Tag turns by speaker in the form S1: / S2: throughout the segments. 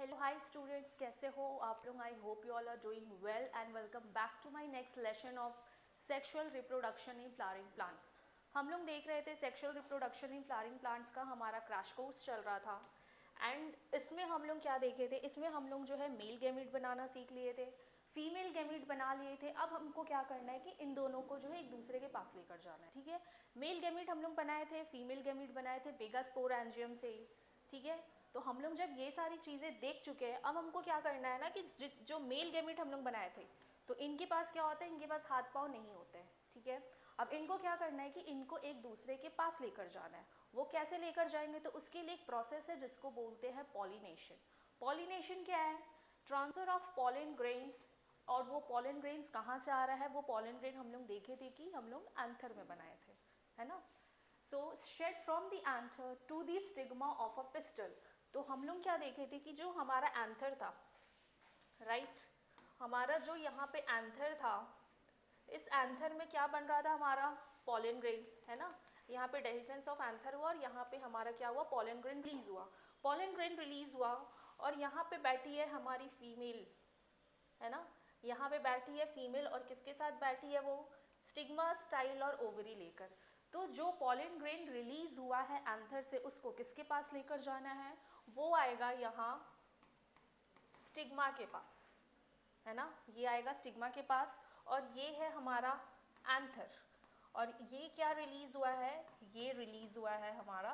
S1: Hello hi students, कैसे हो आप लोग? I hope you all are doing well and welcome back to my next lesson of sexual reproduction in flowering plants. हम लोग देख रहे थे sexual reproduction in flowering plants का हमारा क्रैश कोर्स चल रहा था। एंड इसमें हम लोग क्या देखे थे, इसमें हम लोग जो है मेल गैमीट बनाना सीख लिए थे, फीमेल गैमीट बना लिए थे। अब हमको क्या करना है कि इन दोनों को जो है एक दूसरे के पास लेकर जाना है। ठीक है, मेल गैमीट हम लोग बनाए थे, फीमेल गैमीट बनाए थे बेगास्पोरेंजियम से ही। ठीक है, तो हम लोग जब ये सारी चीज़ें देख चुके हैं, अब हमको क्या करना है ना कि जो मेल गैमीट हम लोग बनाए थे, तो इनके पास क्या होता है, इनके पास हाथ पाँव नहीं होते हैं। ठीक है, अब इनको क्या करना है कि इनको एक दूसरे के पास लेकर जाना है। वो कैसे लेकर जाएंगे, तो उसके लिए एक प्रोसेस है जिसको बोलते हैं पॉलिनेशन। पॉलिनेशन क्या है? Transfer of pollen grains. और वो पॉलन ग्रेन्स कहाँ से आ रहा है? वो पॉलन ग्रेन हम लोग देखे थे कि हम लोग एंथर में बनाए थे, है ना। So shed from the anther to the stigma of a pistil. तो हम लोग क्या देखे थे कि जो हमारा एंथर था, राइट, हमारा जो यहाँ पे एंथर था, इस एंथर में क्या बन रहा था? हमारा पॉलन ग्रेन्स, है ना। यहाँ पे डेhiscence ऑफ एंथर हुआ और यहाँ पे हमारा क्या हुआ? पॉलन ग्रेन रिलीज हुआ। पॉलन ग्रेन रिलीज हुआ और यहाँ पे बैठी है हमारी फीमेल, है ना। यहाँ पे बैठी है फीमेल और किसके साथ बैठी है? वो स्टिग्मा, स्टाइल और ओवरी लेकर। तो जो पॉलन ग्रेन रिलीज हुआ है एंथर से, उसको किसके पास लेकर जाना है? वो आएगा यहाँ स्टिग्मा के पास, है ना। ये आएगा स्टिग्मा के पास और ये है हमारा एंथर। और ये क्या रिलीज हुआ है? ये रिलीज हुआ है हमारा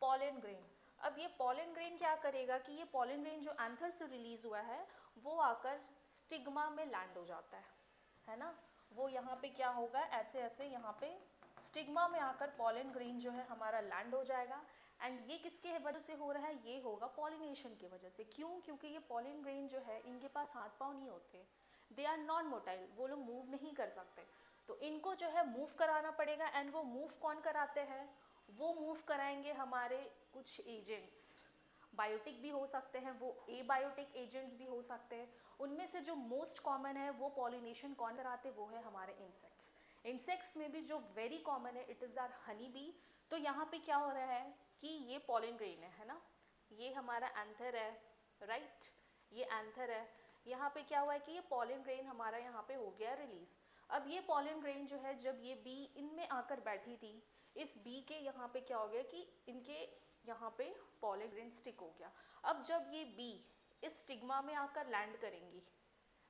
S1: पॉलन ग्रेन। अब ये पॉलन ग्रेन क्या करेगा कि ये पॉलन ग्रेन जो एंथर से रिलीज हुआ है वो आकर स्टिग्मा में लैंड हो जाता है ना। वो यहाँ पे क्या होगा, ऐसे ऐसे यहाँ पे स्टिग्मा में आकर पॉलन ग्रेन जो है हमारा लैंड हो जाएगा। एंड ये किसके वजह से हो रहा है? ये होगा पॉलिनेशन की वजह से। क्यों? क्योंकि ये पॉलन ग्रेन जो है इनके पास हाथ पाँव नहीं होते, दे आर नॉन मोटाइल, वो लोग मूव नहीं कर सकते। तो इनको जो है मूव कराना पड़ेगा। एंड वो मूव कौन कराते हैं? वो मूव कराएंगे हमारे कुछ एजेंट्स, बायोटिक भी हो सकते हैं, वो एबायोटिक एजेंट्स भी हो सकते हैं। उनमें से जो मोस्ट कॉमन है वो पॉलिनेशन कौन कराते? वो है हमारे इंसेक्ट्स। इंसेक्ट्स में भी जो वेरी कॉमन है, it is our honey bee. तो यहाँ पे क्या हो रहा है कि ये पॉलन ग्रेन है ना, ये हमारा एंथर है, राइट, ये एंथर है। यहाँ पे क्या हुआ है कि ये पॉलन ग्रेन हमारा यहाँ पे हो गया रिलीज। अब ये पॉलन ग्रेन जो है, जब ये बी इनमें आकर बैठी थी, इस बी के यहाँ पे क्या हो गया कि इनके यहाँ पे पॉलन ग्रेन स्टिक हो गया। अब जब ये बी इस स्टिग्मा में आकर लैंड करेंगी,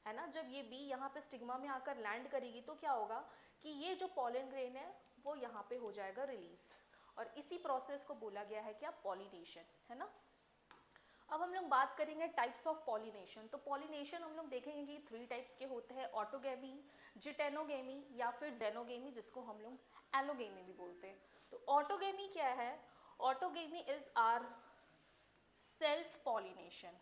S1: है ना, जब ये बी यहाँ पे स्टिग्मा में आकर लैंड करेगी तो क्या होगा कि ये जो पॉलन ग्रेन है वो यहाँ पे हो जाएगा रिलीज। और इसी प्रोसेस को बोला गया है क्या? पॉलिनेशन, है ना। अब हम लोग बात करेंगे टाइप्स ऑफ पॉलिनेशन। तो पॉलिनेशन हम लोग देखेंगे कि 3 टाइप्स के होते हैं, ऑटोगेमी, जिटेनोगेमी या फिर जेनोगेमी, जिसको हम लोग एलोगेमी भी बोलते हैं। तो ऑटोगेमी क्या है? Autogamy is our self pollination.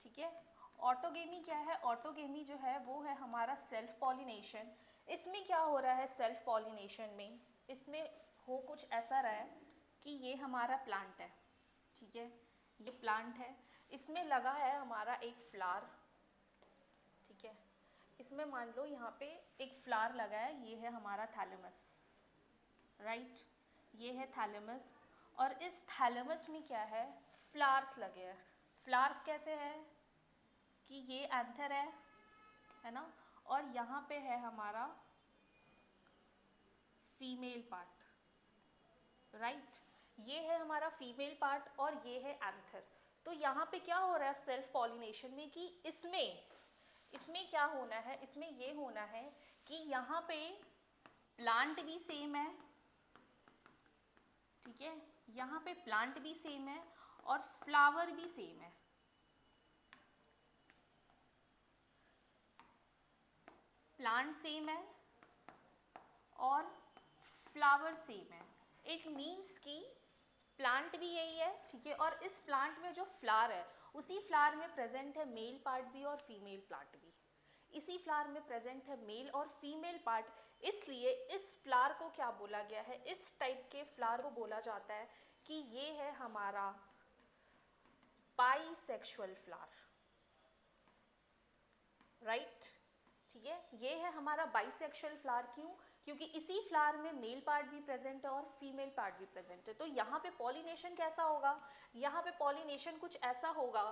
S1: ठीक है, ऑटोगेमी क्या है? ऑटोगेमी जो है वो है हमारा सेल्फ पॉलिनेशन। इसमें क्या हो रहा है सेल्फ पॉलिनेशन में? इसमें हो कुछ ऐसा रहा है कि ये हमारा प्लांट है, ठीक है, ये प्लांट है, इसमें लगा है हमारा एक फ्लावर, ठीक है, इसमें मान लो यहाँ पे एक फ्लावर लगा है, ये है हमारा थैलेमस, राइट, ये है थैलेमस। और इस थैलेमस में क्या है? फ्लावर्स लगे हैं। फ्लावर्स कैसे है कि ये एंथर है ना, और यहाँ पे है हमारा फीमेल पार्ट, राइट, ये है हमारा फीमेल पार्ट और ये है एंथर। तो यहाँ पे क्या हो रहा है सेल्फ पॉलिनेशन में कि इसमें इसमें क्या होना है? इसमें ये होना है कि यहाँ पे प्लांट भी सेम है, ठीक है, यहाँ पे प्लांट भी सेम है और फ्लावर भी सेम है। प्लांट सेम है और फ्लावर सेम है। इट मीन्स कि प्लांट भी यही है, ठीक है, और इस प्लांट में जो फ्लावर है उसी फ्लावर में प्रेजेंट है मेल पार्ट भी और फीमेल पार्ट भी। इसी फ्लावर में प्रेजेंट है मेल और फीमेल पार्ट, इसलिए इस फ्लावर को क्या बोला गया है? इस टाइप के फ्लावर को बोला जाता है कि ये है हमारा बाइसेक्सुअल फ्लावर, राइट, ठीक है, ये है हमारा बाइसेक्सुअल फ्लावर। क्यों? क्योंकि इसी फ्लावर में मेल पार्ट भी प्रेजेंट है और फीमेल पार्ट भी प्रेजेंट है। तो यहाँ पे पॉलिनेशन कैसा होगा, यहाँ पे पॉलिनेशन कुछ ऐसा होगा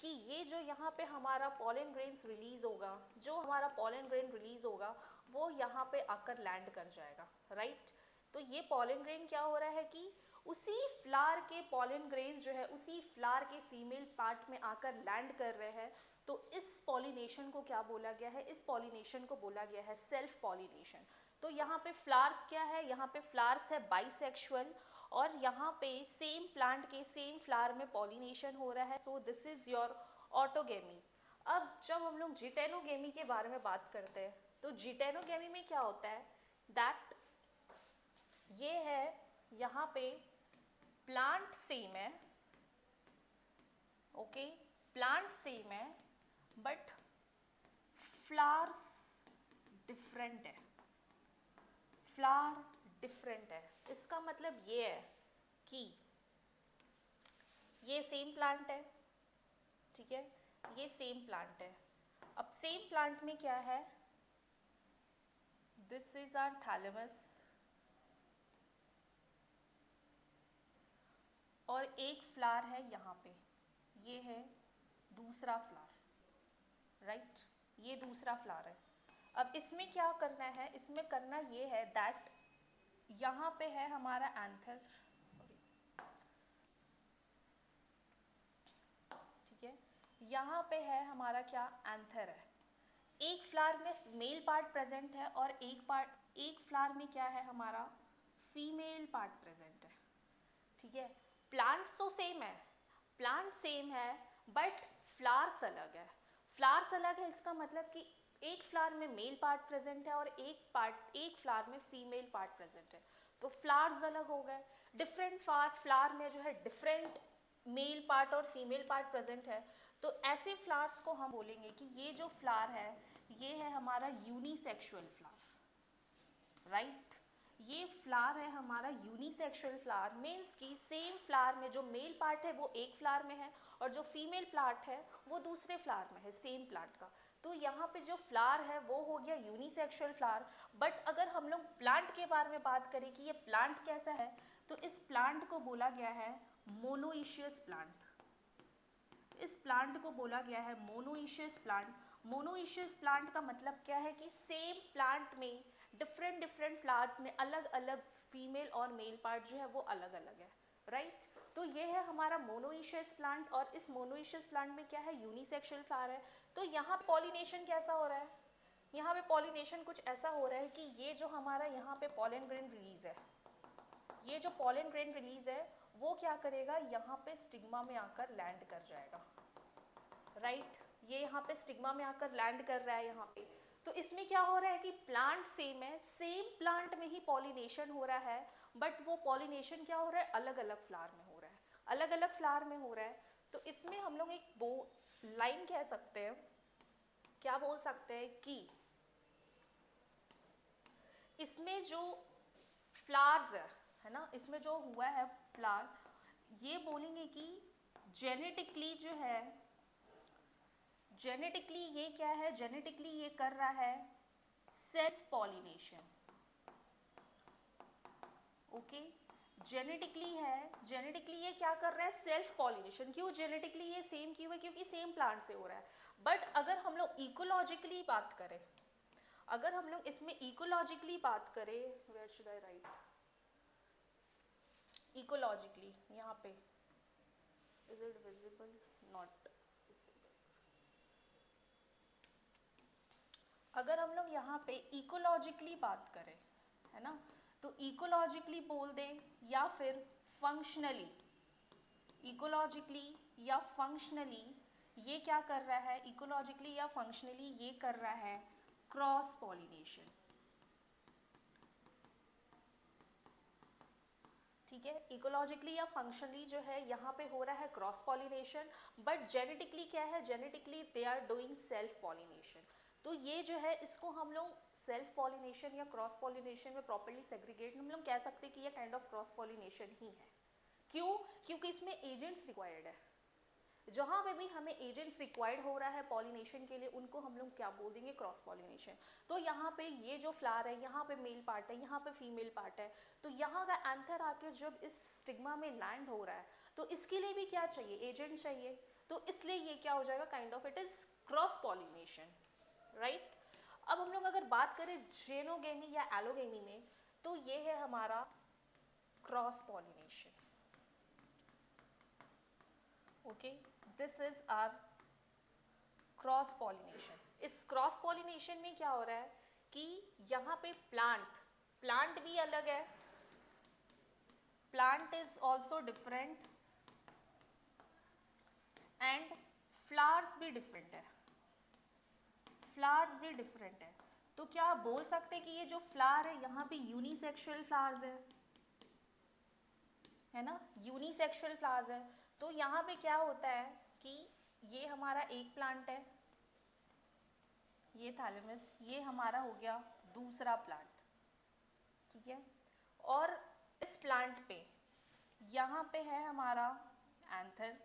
S1: कि ये जो यहाँ पे हमारा पॉलन ग्रेन्स रिलीज होगा, जो हमारा पॉलन ग्रेन रिलीज होगा वो यहाँ पे आकर लैंड कर जाएगा, राइट। तो ये पॉलन ग्रेन क्या हो रहा है कि उसी फ्लावर के पॉलन ग्रेन्स जो है उसी फ्लावर के फीमेल पार्ट में आकर लैंड कर रहे हैं। तो इस पॉलिनेशन को क्या बोला गया है, इस पॉलिनेशन को बोला गया है सेल्फ पॉलिनेशन। तो यहाँ पे फ्लावर्स क्या है, यहाँ पे फ्लावर्स है बाइसेक्सुअल और यहाँ पे सेम प्लांट के सेम फ्लावर में पॉलिनेशन हो रहा है। So this is your autogamy. अब जब हम लोग जिटेनोगेमी के बारे में बात करते हैं तो जिटेनोगेमी में क्या होता है, दैट ये है यहाँ पे प्लांट सेम है, ओके, प्लांट सेम है बट फ्लावर्स डिफरेंट है, फ्लावर डिफरेंट है। इसका मतलब ये है कि ये सेम प्लांट है, ठीक है, ये सेम प्लांट है। अब सेम प्लांट में क्या है, दिस इज आवर थैलेमस और एक फ्लावर है यहाँ पे, ये है दूसरा फ्लावर, राइट, ये दूसरा फ्लावर है। अब इसमें क्या करना है, इसमें करना ये है दैट यहाँ पे है हमारा एंथर, सॉरी, ठीक है, यहाँ पे है हमारा क्या, एंथर है। एक फ्लावर में मेल पार्ट प्रेजेंट है और एक फ्लावर में क्या है हमारा फीमेल पार्ट प्रेजेंट है, ठीक है। प्लांट तो सेम है, प्लांट सेम है बट फ्लावर्स अलग है। फ्लावर्स अलग है इसका मतलब कि एक फ्लावर में मेल पार्ट प्रेजेंट है और एक फ्लावर में फीमेल पार्ट प्रेजेंट है। तो फ्लावर्स अलग हो गए, डिफरेंट फ्लावर में जो है डिफरेंट मेल पार्ट और फीमेल पार्ट प्रेजेंट है। तो ऐसे फ्लावर्स को हम बोलेंगे कि ये जो फ्लावर है ये है हमारा यूनिसेक्सुअल फ्लावर, राइट। ये फ्लावर है हमारा यूनिसेक्सुअल फ्लावर, मीन्स कि सेम फ्लावर में जो मेल पार्ट है वो एक फ्लावर में है और जो फीमेल पार्ट है वो दूसरे फ्लावर में है सेम प्लांट का। तो यहाँ पे जो फ्लावर है वो हो गया यूनिसेक्सुअल फ्लावर। बट अगर हम लोग प्लांट के बारे में बात करें कि ये प्लांट कैसा है, तो इस प्लांट को बोला गया है मोनोइशियस प्लांट। इस प्लांट को बोला गया है मोनोइशियस प्लांट। मोनोइशियस प्लांट का मतलब क्या है कि सेम प्लांट में डिफरेंट डिफरेंट फ्लावर्स में अलग अलग फीमेल और मेल पार्ट जो है वो अलग अलग है, राइट। तो ये है हमारा मोनोइशियस प्लांट और इस मोनोइशियस प्लांट में क्या है, यूनिसेक्सुअल फ्लावर है। तो यहाँ पॉलिनेशन कैसा हो रहा है, यहाँ पे पॉलिनेशन कुछ ऐसा हो रहा है कि ये जो हमारा यहाँ पे पॉलन ग्रेन रिलीज है, ये जो पॉलन ग्रेन रिलीज है वो क्या करेगा, यहाँ पे स्टिग्मा में आकर लैंड कर जाएगा, राइट। ये यहाँ पे स्टिग्मा में आकर लैंड कर रहा है यहाँ पे। तो इसमें क्या हो रहा है कि प्लांट सेम है, सेम प्लांट में ही पॉलिनेशन हो रहा है बट वो पॉलिनेशन क्या हो रहा है, अलग अलग फ्लावर में हो रहा है, अलग अलग फ्लावर में हो रहा है। तो इसमें हम लोग एक लाइन कह सकते हैं, क्या बोल सकते हैं कि इसमें जो फ्लावर्स है ना, इसमें जो हुआ है फ्लावर्स, ये बोलेंगे कि जेनेटिकली जो है, जेनेटिकली ये क्या है, जेनेटिकली ये कर रहा है सेल्फ पॉलिनेशन, ओके। जेनेटिकली है, जेनेटिकली ये क्या कर रहा है, सेल्फ पॉलिनेशन। क्यों जेनेटिकली ये सेम क्यों है, क्योंकि सेम प्लांट से हो रहा है। बट अगर हम लोग इकोलॉजिकली बात करें, अगर हम लोग इसमें इकोलॉजिकली बात करें, where should I write, ecologically यहाँ पे, इज इट विजिबल, नॉट, अगर हम लोग यहाँ पे इकोलॉजिकली बात करें, है ना, तो इकोलॉजिकली बोल दें या फिर फंक्शनली, इकोलॉजिकली या फंक्शनली ये क्या कर रहा है, इकोलॉजिकली या फंक्शनली ये कर रहा है क्रॉस पॉलिनेशन, ठीक है। इकोलॉजिकली या फंक्शनली जो है यहाँ पे हो रहा है क्रॉस पॉलिनेशन, बट जेनेटिकली क्या है, genetically they are doing self pollination. तो ये जो है इसको हम लोग सेल्फ पॉलिनेशन या क्रॉस पॉलिनेशन में प्रॉपर्ली सेग्रीगेट हम लोग कह सकते हैं कि ये काइंड ऑफ क्रॉस पॉलिनेशन ही है। क्यों, क्योंकि इसमें एजेंट्स रिक्वायर्ड है, जहाँ पे भी हमें एजेंट्स रिक्वायर्ड हो रहा है पॉलिनेशन के लिए, उनको हम लोग क्या बोल देंगे, क्रॉस पॉलिनेशन। तो यहाँ पे ये जो फ्लावर है, यहाँ पे मेल पार्ट है, यहाँ पे फीमेल पार्ट है, तो यहाँ का एंथर आके जब इस स्टिग्मा में लैंड हो रहा है, तो इसके लिए भी क्या चाहिए, एजेंट चाहिए। तो इसलिए ये क्या हो जाएगा, kind of it is cross pollination, right. अब हम लोग अगर बात करें जेनोगेमी या एलोगेमी में, तो ये है हमारा cross pollination. Okay, this is our cross pollination. इस क्रॉस पॉलिनेशन में क्या हो रहा है कि यहाँ पे प्लांट भी अलग है, plant is also different and flowers भी डिफरेंट है, फ्लावर्स भी डिफरेंट है। तो क्या आप बोल सकते हैं कि ये जो फ्लावर है यहाँ पे यूनिसेक्सुअल फ्लावर्स है ना, यूनिसेक्सुअल फ्लावर्स है। तो यहाँ पे क्या होता है कि ये हमारा एक प्लांट है, ये थैलेमस, ये हमारा हो गया दूसरा प्लांट, ठीक है। और इस प्लांट पे यहाँ पे है हमारा एंथर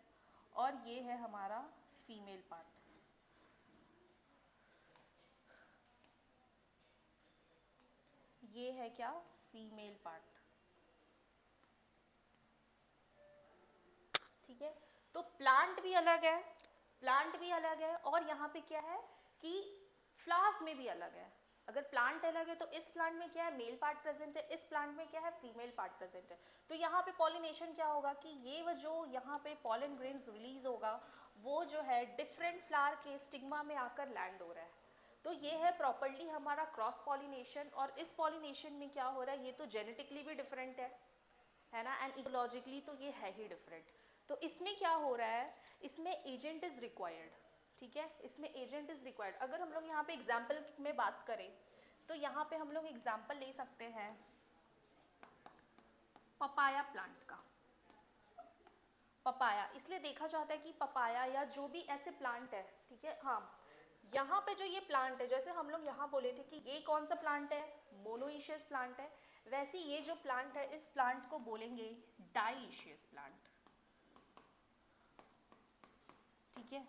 S1: और ये है हमारा फीमेल पार्ट। ये है क्या, फीमेल पार्ट, ठीक है। तो प्लांट भी अलग है, प्लांट भी अलग है, और यहाँ पे क्या है कि फ्लावर्स में भी अलग है। अगर प्लांट अलग है तो इस प्लांट में क्या है, मेल पार्ट प्रेजेंट है, इस प्लांट में क्या है, फीमेल पार्ट प्रेजेंट है। तो यहाँ पे पॉलिनेशन क्या होगा कि ये वो जो यहाँ पे पॉलन ग्रेन्स रिलीज होगा, वो जो है डिफरेंट फ्लावर के स्टिग्मा में आकर लैंड हो रहा है। तो ये है प्रॉपर्ली हमारा क्रॉस पॉलिनेशन। और इस पॉलिनेशन में क्या हो रहा है, ये तो जेनेटिकली भी डिफरेंट है ना, एंड इकोलॉजिकली तो ये है ही डिफरेंट। तो इसमें क्या हो रहा है, इसमें एजेंट इज रिक्वायर्ड, ठीक है, इसमें एजेंट इज रिक्वायर्ड। अगर हम लोग यहाँ पे एग्जाम्पल में बात करें तो यहाँ पे हम लोग एग्जाम्पल ले सकते हैं पपाया प्लांट का। पपाया इसलिए देखा जाता है कि पपाया या जो भी ऐसे प्लांट है, ठीक है, हाँ, यहाँ पे जो ये प्लांट है, जैसे हम लोग यहाँ बोले थे कि ये कौन सा प्लांट है, मोनोइशियस प्लांट है, वैसे ये जो प्लांट है, इस प्लांट को बोलेंगे डाइशियस प्लांट, ठीक है।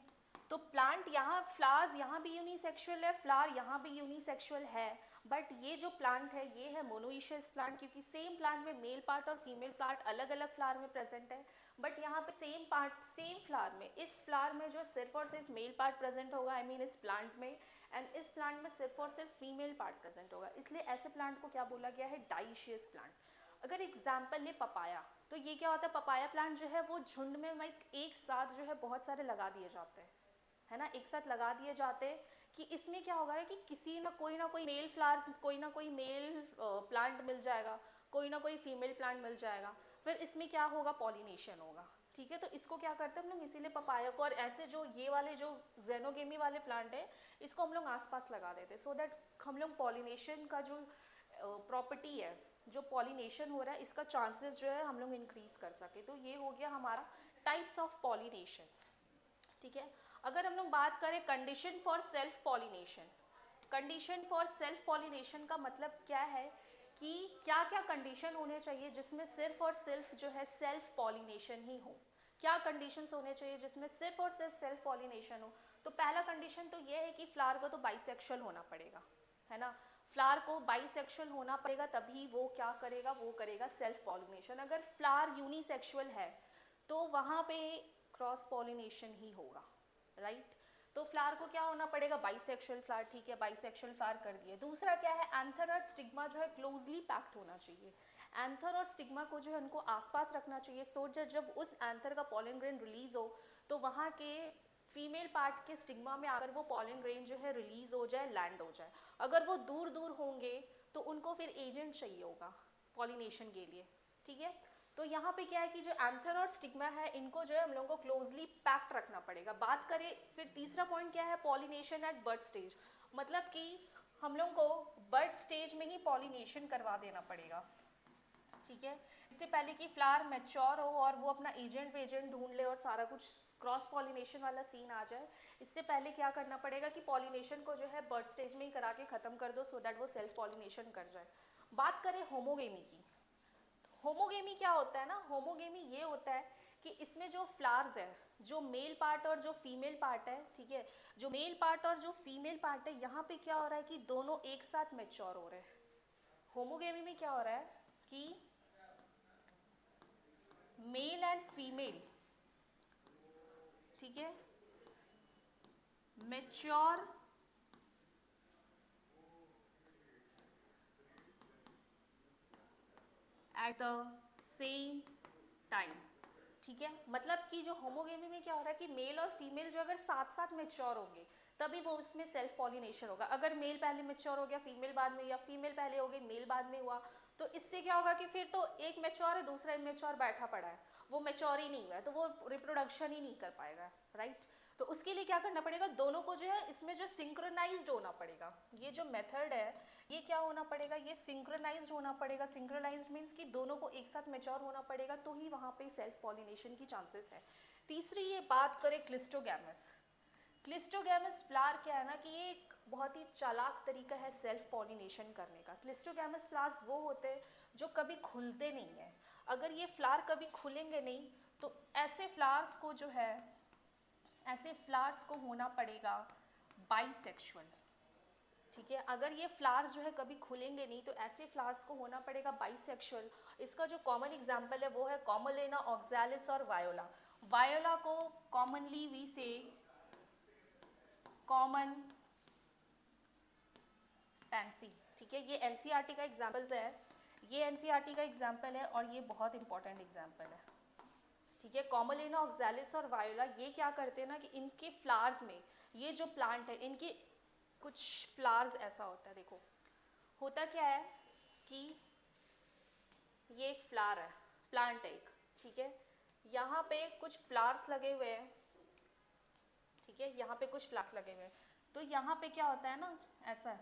S1: तो प्लांट यहाँ, फ्लावर्स यहाँ भी यूनिसेक्सुअल है, फ्लावर यहाँ भी यूनिसेक्सुअल है, बट ये जो प्लांट है ये है मोनोइशियस प्लांट, क्योंकि सेम प्लांट में मेल पार्ट और फीमेल पार्ट अलग अलग फ्लावर में प्रेजेंट है। बट यहाँ पे सेम पार्ट सेम फ्लावर में, इस फ्लावर में जो सिर्फ और सिर्फ मेल पार्ट प्रेजेंट होगा, आई मीन इस प्लांट में, एंड इस प्लांट में सिर्फ और सिर्फ फीमेल पार्ट प्रेजेंट होगा, इसलिए ऐसे प्लांट को क्या बोला गया है, डाइशियस प्लांट। अगर एग्जाम्पल ले पपाया, तो ये क्या होता है, पपाया प्लांट जो है वो झुंड में एक साथ जो है बहुत सारे लगा दिए जाते हैं, है ना, एक साथ लगा दिए जाते हैं, कि इसमें क्या होगा कि किसी ना कोई मेल फ्लावर्स, कोई ना कोई मेल प्लांट मिल जाएगा, कोई ना कोई फीमेल प्लांट मिल जाएगा, फिर इसमें क्या होगा, पॉलिनेशन होगा, ठीक है। तो इसको क्या करते हैं हम लोग, इसीलिए पपाया को, और ऐसे जो ये वाले जो जेनोगेमी वाले प्लांट है, इसको हम लोग आसपास लगा देते हैं, सो दैट हम लोग पॉलिनेशन का जो प्रॉपर्टी है, जो पॉलिनेशन हो रहा है, इसका चांसेस जो है हम लोग इंक्रीज कर सके। तो ये हो गया हमारा टाइप्स ऑफ पॉलिनेशन, ठीक है। अगर हम लोग बात करें condition for self pollination, condition for self pollination का मतलब क्या है कि क्या क्या कंडीशन होने चाहिए जिसमें सिर्फ और सिर्फ जो है सेल्फ पॉलिनेशन ही हो, क्या कंडीशंस होने चाहिए जिसमें सिर्फ और सिर्फ सेल्फ पॉलिनेशन हो। तो पहला कंडीशन तो ये है कि फ्लावर को तो बाइसेक्सुअल होना पड़ेगा, है ना, फ्लावर को बाइसेक्सुअल होना पड़ेगा, तभी वो क्या करेगा, वो करेगा सेल्फ पॉलिनेशन। अगर फ्लावर यूनिसेक्सुअल है तो वहाँ पे क्रॉस पॉलिनेशन ही होगा, राइट। तो फ्लावर को क्या होना पड़ेगा, बाइसेक्सुअल फ्लावर, ठीक है, बाइसेक्सुअल फ्लावर कर दिए। दूसरा क्या है, एंथर और स्टिग्मा जो है क्लोजली पैक्ड होना चाहिए, एंथर और स्टिग्मा को जो है उनको आसपास रखना चाहिए, सो जब उस एंथर का पॉलन ग्रेन रिलीज हो तो वहाँ के फीमेल पार्ट के स्टिग्मा में आकर वो पॉलन ग्रेन जो है रिलीज हो जाए, लैंड हो जाए। अगर वो दूर दूर होंगे तो उनको फिर एजेंट चाहिए होगा पॉलिनेशन के लिए, ठीक है। तो यहाँ पे क्या है कि जो एंथर और स्टिग्मा है, इनको जो है हम लोगों को क्लोजली पैक्ड रखना पड़ेगा। बात करें फिर तीसरा पॉइंट क्या है, पॉलिनेशन एट बर्थ स्टेज, मतलब कि हम लोगों को बर्थ स्टेज में ही पॉलिनेशन करवा देना पड़ेगा, ठीक है, इससे पहले कि फ्लावर मैच्योर हो और वो अपना एजेंट ढूंढ ले और सारा कुछ क्रॉस पॉलिनेशन वाला सीन आ जाए। इससे पहले क्या करना पड़ेगा कि पॉलिनेशन को जो है बर्थ स्टेज में ही करा के ख़त्म कर दो, सो दैट वो सेल्फ पॉलिनेशन कर जाए। बात करें होमोगेमी की, होमोगेमी क्या होता है ना, होमोगेमी ये होता है कि इसमें जो फ्लावर्स है, जो मेल पार्ट और जो फीमेल पार्ट है, ठीक है, जो मेल पार्ट और जो फीमेल पार्ट है, यहाँ पे क्या हो रहा है कि दोनों एक साथ मैच्योर हो रहे हैं। होमोगेमी में क्या हो रहा है कि मेल एंड फीमेल, ठीक है, mature at the same time, ठीक है। मतलब कि जो होमोगेमी में क्या हो रहा है कि मेल और फीमेल जो अगर साथ साथ मैच्योर होंगे तभी वो उसमें सेल्फ पॉलिनेशन होगा। अगर मेल पहले मैच्योर हो गया फीमेल बाद में, या फीमेल पहले हो गई मेल बाद में हुआ, तो इससे क्या होगा कि फिर तो एक मैच्योर है दूसरा इमेच्योर बैठा पड़ा है, वो मैच्योर ही नहीं हुआ है, तो वो रिप्रोडक्शन ही नहीं कर पाएगा, राइट। तो उसके लिए क्या करना पड़ेगा, दोनों को जो है इसमें जो सिंक्रोनाइज्ड होना पड़ेगा। ये जो मेथड है ये क्या होना पड़ेगा, ये सिंक्रोनाइज्ड होना पड़ेगा। सिंक्रोनाइज्ड मीन्स कि दोनों को एक साथ मैच्योर होना पड़ेगा, तो ही वहाँ पे सेल्फ पॉलिनेशन की चांसेस है। तीसरी ये बात करें क्लिस्टोगैमस। क्लिस्टोगैमस फ्लावर क्या है ना कि ये एक बहुत ही चालाक तरीका है सेल्फ पॉलिनेशन करने का। क्लिस्टोगैमस फ्लावर्स वो होते हैं जो कभी खुलते नहीं है। अगर ये फ्लावर कभी खुलेंगे नहीं तो ऐसे फ्लावर्स को जो है, ऐसे फ्लावर्स को होना पड़ेगा बाइसेक्सुअल, ठीक है। अगर ये फ्लावर्स जो है कभी खुलेंगे नहीं तो ऐसे फ्लावर्स को होना पड़ेगा बाइसेक्सुअल। इसका जो कॉमन एग्जांपल है वो है कॉमोलेना ऑक्सैलिस और वायोला। वायोला को कॉमनली वी से कॉमन पैंसी, ठीक है। ये एनसीईआरटी का एग्जांपल्स है, ये एनसीईआरटी का एग्जांपल है और ये बहुत इंपॉर्टेंट एग्जांपल है, ठीक है। कॉमोलेना ऑक्सैलिस और वायोला ये क्या करते हैं ना कि इनके फ्लावर्स में, ये जो प्लांट है इनके कुछ फ्लावर्स ऐसा होता है, देखो होता क्या है कि ये एक फ्लावर है, प्लांट है एक, ठीक है। यहाँ पे कुछ फ्लावर्स लगे हुए हैं, ठीक है, यहाँ पे कुछ फ्लावर्स लगे हुए हैं, तो यहाँ पे क्या होता है ना, ऐसा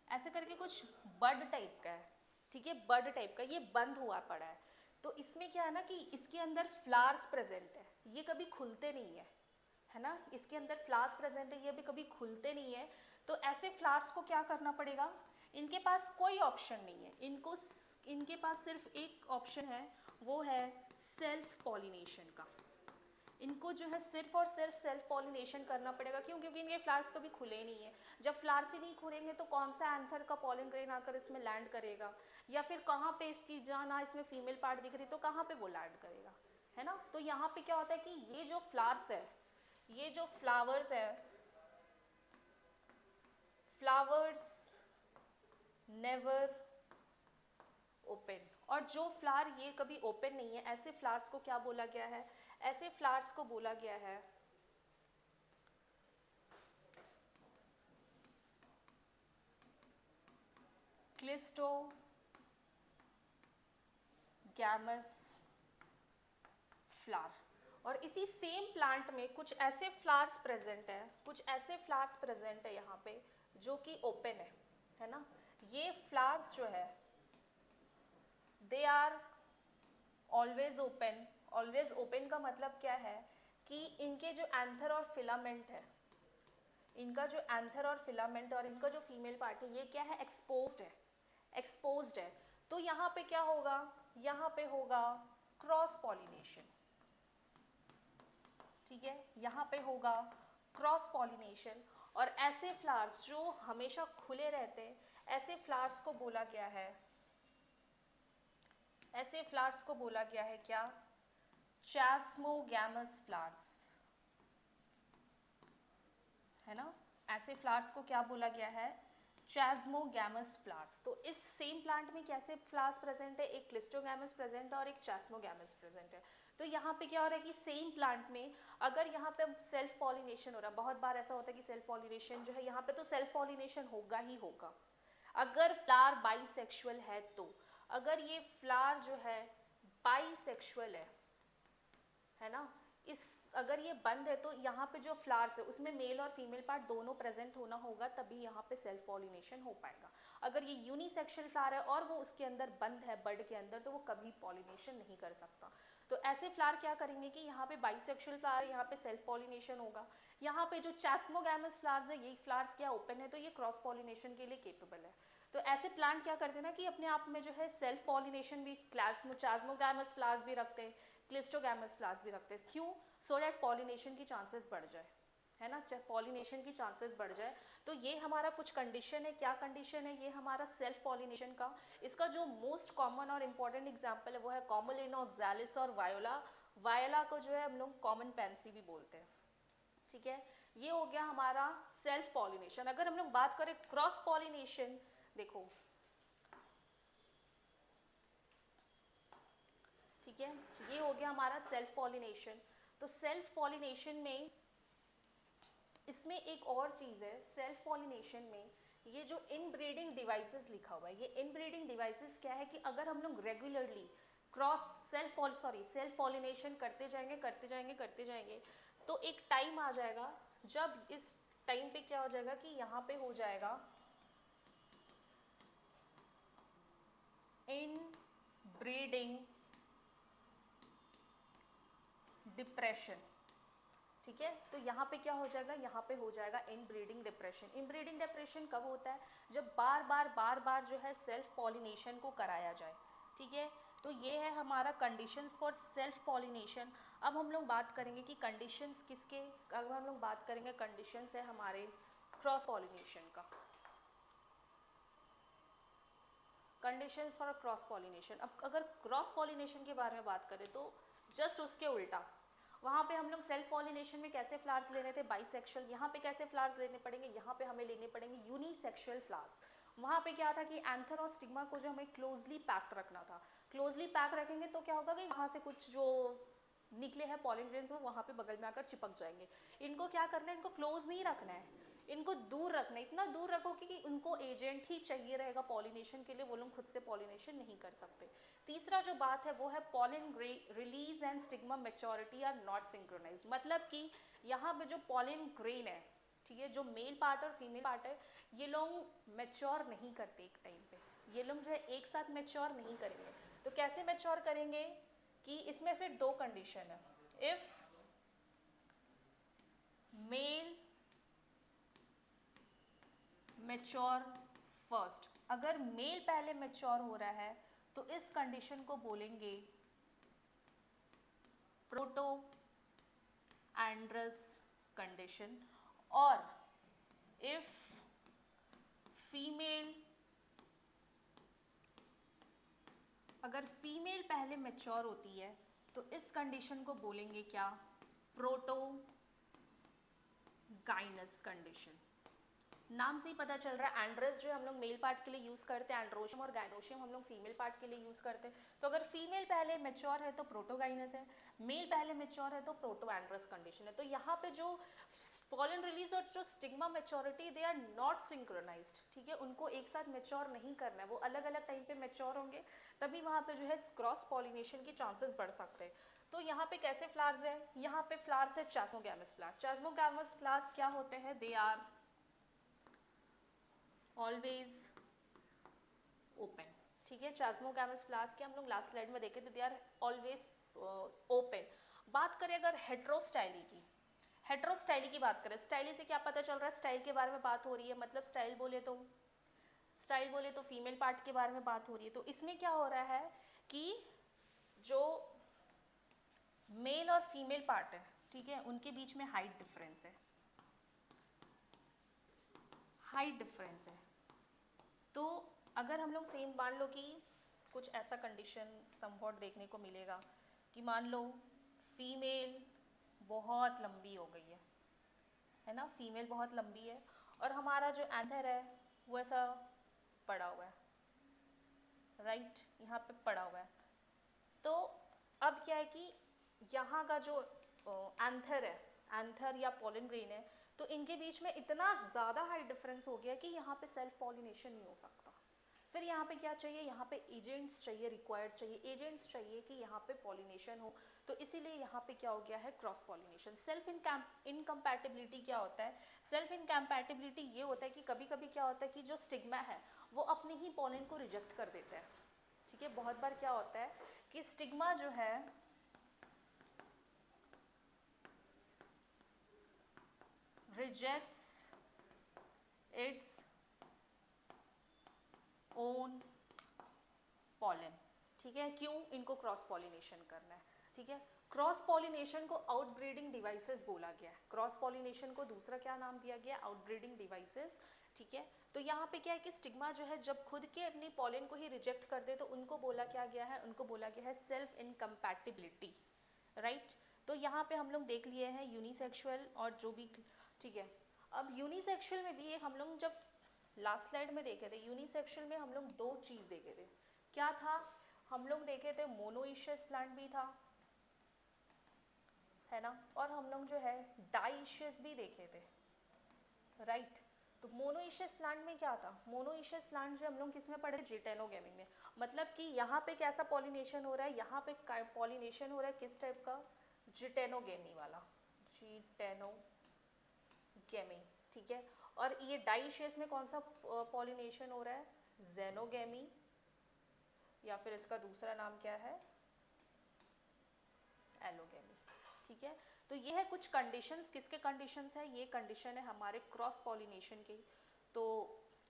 S1: ऐसे करके कुछ बड टाइप का है, ठीक है, बड टाइप का, ये बंद हुआ पड़ा है। तो इसमें क्या है ना कि इसके अंदर फ्लावर्स प्रेजेंट है, ये कभी खुलते नहीं है ना, इसके अंदर फ्लावर्स प्रेजेंट है, ये भी कभी खुलते नहीं है। तो ऐसे फ्लावर्स को क्या करना पड़ेगा, इनके पास कोई ऑप्शन नहीं है, इनके पास सिर्फ एक ऑप्शन है, वो है सेल्फ पॉलिनेशन का। इनको जो है सिर्फ और सिर्फ सेल्फ पॉलिनेशन करना पड़ेगा। क्यों? क्योंकि इनके फ्लावर्स कभी खुले नहीं है। जब फ्लावर्स ही नहीं खुलेंगे तो कौन सा एंथर का पॉलन ग्रेन आकर इसमें लैंड करेगा, या फिर कहाँ पे इसकी जाना, इसमें फीमेल पार्ट दिख रही तो कहाँ पे वो लैंड करेगा, है ना। तो यहाँ पे क्या होता है कि ये जो फ्लावर्स है, ये जो फ्लावर्स है, फ्लावर्स नेवर ओपन, और जो फ्लावर ये कभी ओपन नहीं है, ऐसे फ्लावर्स को क्या बोला गया है, ऐसे फ्लावर्स को बोला गया है क्लिस्टोगैमस फ्लावर। और इसी सेम प्लांट में कुछ ऐसे फ्लावर्स प्रेजेंट है, कुछ ऐसे फ्लावर्स प्रेजेंट है यहाँ पे जो कि ओपन है ना। ये फ्लावर्स जो है they are always open. Always open का मतलब क्या है कि इनके जो एंथर और फिलामेंट है, इनका जो एंथर और फिलामेंट और इनका जो फीमेल पार्ट है, ये क्या है, एक्सपोज्ड है, एक्सपोज्ड है। तो यहाँ पे क्या होगा, यहाँ पे होगा क्रॉस पॉलिनेशन, ठीक है, यहाँ पे होगा क्रॉस पॉलिनेशन। और ऐसे फ्लावर्स जो हमेशा खुले रहते हैं, ऐसे फ्लावर्स को बोला गया है, ऐसे फ्लावर्स को बोला गया है क्या, चैस्मोगैमस फ्लावर्स, है ना। ऐसे फ्लावर्स को क्या बोला गया है, चैस्मोगैमस फ्लावर्स। तो इस सेम प्लांट में कैसे फ्लावर्स प्रेजेंट है, एक क्लिस्टोगैमस प्रेजेंट है और एक चैस्मोगैमस प्रेजेंट है। तो यहाँ पे क्या हो रहा है कि सेम प्लांट में अगर यहाँ पे सेल्फ पॉलिनेशन हो रहा है, बहुत बार ऐसा होता है कि सेल्फ पॉलिनेशन जो है यहाँ पे तो सेल्फ पॉलिनेशन होगा ही होगा अगर फ्लावर बाइसेक्सुअल है तो। अगर ये फ्लावर जो है बाइसेक्सुअल है ना, इस अगर ये बंद है तो यहाँ पे जो फ्लावर्स है उसमें मेल और फीमेल पार्ट दोनों प्रेजेंट होना होगा, तभी यहाँ पे सेल्फ पॉलिनेशन हो पाएगा। अगर ये यूनिसेक्सुअल फ्लावर है और वो उसके अंदर बंद है बड के अंदर, तो वो कभी पॉलिनेशन नहीं कर सकता। तो ऐसे फ्लावर क्या करेंगे कि यहाँ पे बाइसेक्सुअल फ्लावर, यहाँ पे सेल्फ पॉलिनेशन होगा। यहाँ पे जो चैस्मोगैमस फ्लावर्स है, ये फ्लावर्स क्या ओपन है, तो ये क्रॉस पॉलिनेशन के लिए केपेबल है। तो ऐसे प्लांट क्या करते हैं ना कि अपने आप में जो है सेल्फ पॉलिनेशन भी, चैस्मोगैमस फ्लावर्स भी रखते हैं, क्लिस्टोगैमस फ्लावर्स भी रखते हैं। क्यों? सो दैट पॉलिनेशन की चांसेस बढ़ जाए, है ना, पॉलिनेशन की चांसेस बढ़ जाए। तो ये हमारा कुछ कंडीशन है। क्या कंडीशन है? ये हमारा सेल्फ पॉलिनेशन का। इसका जो मोस्ट कॉमन और इम्पॉर्टेंट एग्जाम्पल है वो है कॉमोलिना ऑक्सैलिस और वायोला। वायोला को जो है हम लोग कॉमन पैंसी भी बोलते हैं, ठीक है। ये हो गया हमारा सेल्फ पॉलिनेशन। अगर हम लोग बात करें क्रॉस पॉलिनेशन, देखो, ठीक है, ये हो गया हमारा सेल्फ पॉलिनेशन। तो सेल्फ पॉलिनेशन में इसमें एक और चीज़ है, सेल्फ पॉलिनेशन में ये जो इनब्रीडिंग डिवाइसेस लिखा हुआ है, ये इनब्रीडिंग डिवाइसेस क्या है कि अगर हम लोग रेगुलरली सेल्फ पॉलिनेशन करते जाएंगे तो एक टाइम आ जाएगा जब इस टाइम पे क्या हो जाएगा कि यहाँ पे हो जाएगा इनब्रीडिंग डिप्रेशन, ठीक है। तो यहाँ पे क्या हो जाएगा? यहाँ पे हो जाएगा इनब्रीडिंग डिप्रेशन। इनब्रीडिंग डिप्रेशन कब होता है? जब बार बार जो है सेल्फ पॉलिनेशन को कराया जाए, ठीक है। तो ये है हमारा कंडीशंस फॉर सेल्फ पॉलिनेशन। अब हम लोग बात करेंगे कि कंडीशंस किसके, अब हम लोग बात करेंगे कंडीशंस है हमारे क्रॉस पॉलिनेशन का। Conditions for cross pollination. अब अगर क्रॉस पॉलिनेशन के बारे में बात करें तो जस्ट उसके उल्टा, वहाँ पे हम लोग सेल्फ पॉलिनेशन में कैसे फ्लावर्स लेने थे? बाइसेक्सुअल। यहाँ पे कैसे फ्लावर्स लेने पड़ेंगे? यहाँ पे हमें लेने पड़ेंगे यूनिसेक्सुअल फ्लावर्स। वहाँ पे क्या था कि एंथर और स्टिग्मा को जो हमें क्लोजली पैक्ड रखना था। क्लोजली पैक रखेंगे तो क्या होगा कि वहाँ से कुछ जो निकले हैं पॉलिन ग्रेन्स वो वहाँ पे बगल में आकर चिपक जाएंगे। इनको क्या करना है? इनको क्लोज नहीं रखना है, इनको दूर रखना है। इतना दूर रखोगे कि उनको एजेंट ही चाहिए रहेगा पॉलिनेशन के लिए, वो लोग खुद से पॉलिनेशन नहीं कर सकते। तीसरा जो बात है वो है pollen release and stigma maturity are not synchronised. मतलब कि यहाँ पे जो पॉलिन ग्रेन है, ठीक है, जो मेल पार्ट और फीमेल पार्ट है, ये लोग मैच्योर नहीं करते एक टाइम पे। ये लोग जो है एक साथ मैच्योर नहीं करेंगे। तो कैसे मैच्योर करेंगे कि इसमें फिर दो कंडीशन है। इफ मेल मैच्योर फर्स्ट, अगर मेल पहले मैच्योर हो रहा है तो इस कंडीशन को बोलेंगे प्रोटो एंड्रस कंडीशन। और इफ फीमेल, अगर फीमेल पहले मैच्योर होती है तो इस कंडीशन को बोलेंगे क्या? Protogynous condition. नाम से ही पता चल रहा है, एंड्रस जो हम लोग मेल पार्ट के लिए यूज करते हैं, एंड्रोशियम और गाइनोशियम हम लोग फीमेल पार्ट के लिए यूज करते हैं। तो अगर फीमेल पहले मैच्योर है तो प्रोटोगाइनस है, मेल पहले मैच्योर है तो प्रोटो एंड्रस कंडीशन है। तो यहाँ पे जो पॉलन रिलीज और जो stigma maturity, they are not synchronised, ठीक है। उनको एक साथ मैच्योर नहीं करना है, वो अलग अलग टाइम पे मैच्योर होंगे, तभी वहाँ पे जो है क्रॉस पॉलिनेशन के चांसेस बढ़ सकते हैं। तो यहाँ पे कैसे फ्लावर्स है? यहाँ पे फ्लावर्स है चास्मोगैमस फ्लावर। चास्मोगैमस फ्लावर्स क्या होते हैं? दे आर ऑलवेज ओपन, ठीक है। चास्मोगैमस फ्लावर्स के हम लोग लास्ट स्लाइड में देखे थे, दे आर ऑलवेज ओपन। बात करें अगर हेट्रोस्टाइली की, हेट्रोस्टाइली की बात करें, स्टाइली से क्या पता चल रहा है? स्टाइल के बारे में बात हो रही है, मतलब स्टाइल बोले तो फीमेल पार्ट के बारे में बात हो रही है। तो इसमें क्या हो रहा है कि जो मेल और फीमेल पार्ट है, ठीक है, उनके बीच में हाइट डिफरेंस है, हाइट डिफरेंस है। तो अगर हम लोग सेम मान लो कि कुछ ऐसा कंडीशन समवॉट देखने को मिलेगा कि मान लो फीमेल बहुत लंबी हो गई है ना, फीमेल बहुत लंबी है और हमारा जो एंथर है वो ऐसा पड़ा हुआ है, राइट, यहाँ पे पड़ा हुआ है। तो अब क्या है कि यहाँ का जो एंथर है, एंथर या पॉलन ग्रेन है, तो इनके बीच में इतना ज़्यादा हाइट डिफरेंस हो गया कि यहाँ पे सेल्फ पॉलिनेशन नहीं हो सकता। फिर यहाँ पे क्या चाहिए? यहाँ पे एजेंट्स चाहिए, रिक्वायर्ड चाहिए, एजेंट्स चाहिए कि यहाँ पे पॉलिनेशन हो। तो इसीलिए यहाँ पे क्या हो गया है? Cross pollination. सेल्फ इनकम्पैटिबिलिटी क्या होता है? सेल्फ इनकम्पैटिबिलिटी ये होता है कि कभी कभी क्या होता है कि जो स्टिग्मा है वो अपने ही पॉलन को रिजेक्ट कर देता है, ठीक है। बहुत बार क्या होता है कि स्टिग्मा जो है rejects its own pollen, ठीक है। क्यों? इनको क्रॉस पॉलिनेशन करना है, ठीक है। क्रॉस पॉलिनेशन को आउटब्रीडिंग डिवाइसेस बोला गया है, क्रॉस पॉलिनेशन को दूसरा क्या नाम दिया गया, आउटब्रीडिंग डिवाइसेस, ठीक है। तो यहाँ पे क्या है कि स्टिग्मा जो है जब खुद के अपनी पॉलन को ही रिजेक्ट कर दे तो उनको बोला क्या गया है, उनको बोला गया है सेल्फ इनकम्पैटिबिलिटी, राइट। तो यहाँ पे हम लोग देख लिए हैं यूनिसेक्सुअल और जो भी, ठीक है। अब यूनिसेक्सुअल में भी हम लोग जब लास्ट स्लाइड में देखे थे, यूनिसेक्सुअल में हम लोग दो चीज देखे थे, क्या था, हम लोग देखे थे मोनोइशियस प्लांट भी था, है ना, और हम लोग जो है डाइशियस भी देखे थे, राइट। तो मोनोइशियस प्लांट में क्या था, मोनोइशियस प्लांट जो हम लोग किस में पढ़े, जिटेनोगेमी में, मतलब कि यहाँ पे कैसा पॉलिनेशन हो रहा है, यहाँ पे पॉलिनेशन हो रहा है किस टाइप का, जिटेनोगेमी वाला, जिटेनोगेमी, ठीक है। और ये डाइशियस में कौन सा पॉलिनेशन हो रहा है, जेनोगेमी, या फिर इसका दूसरा नाम क्या है, एलोगेमी, ठीक है। तो ये है कुछ कंडीशंस, किसके कंडीशंस है, ये कंडीशन है हमारे क्रॉस पॉलिनेशन के। तो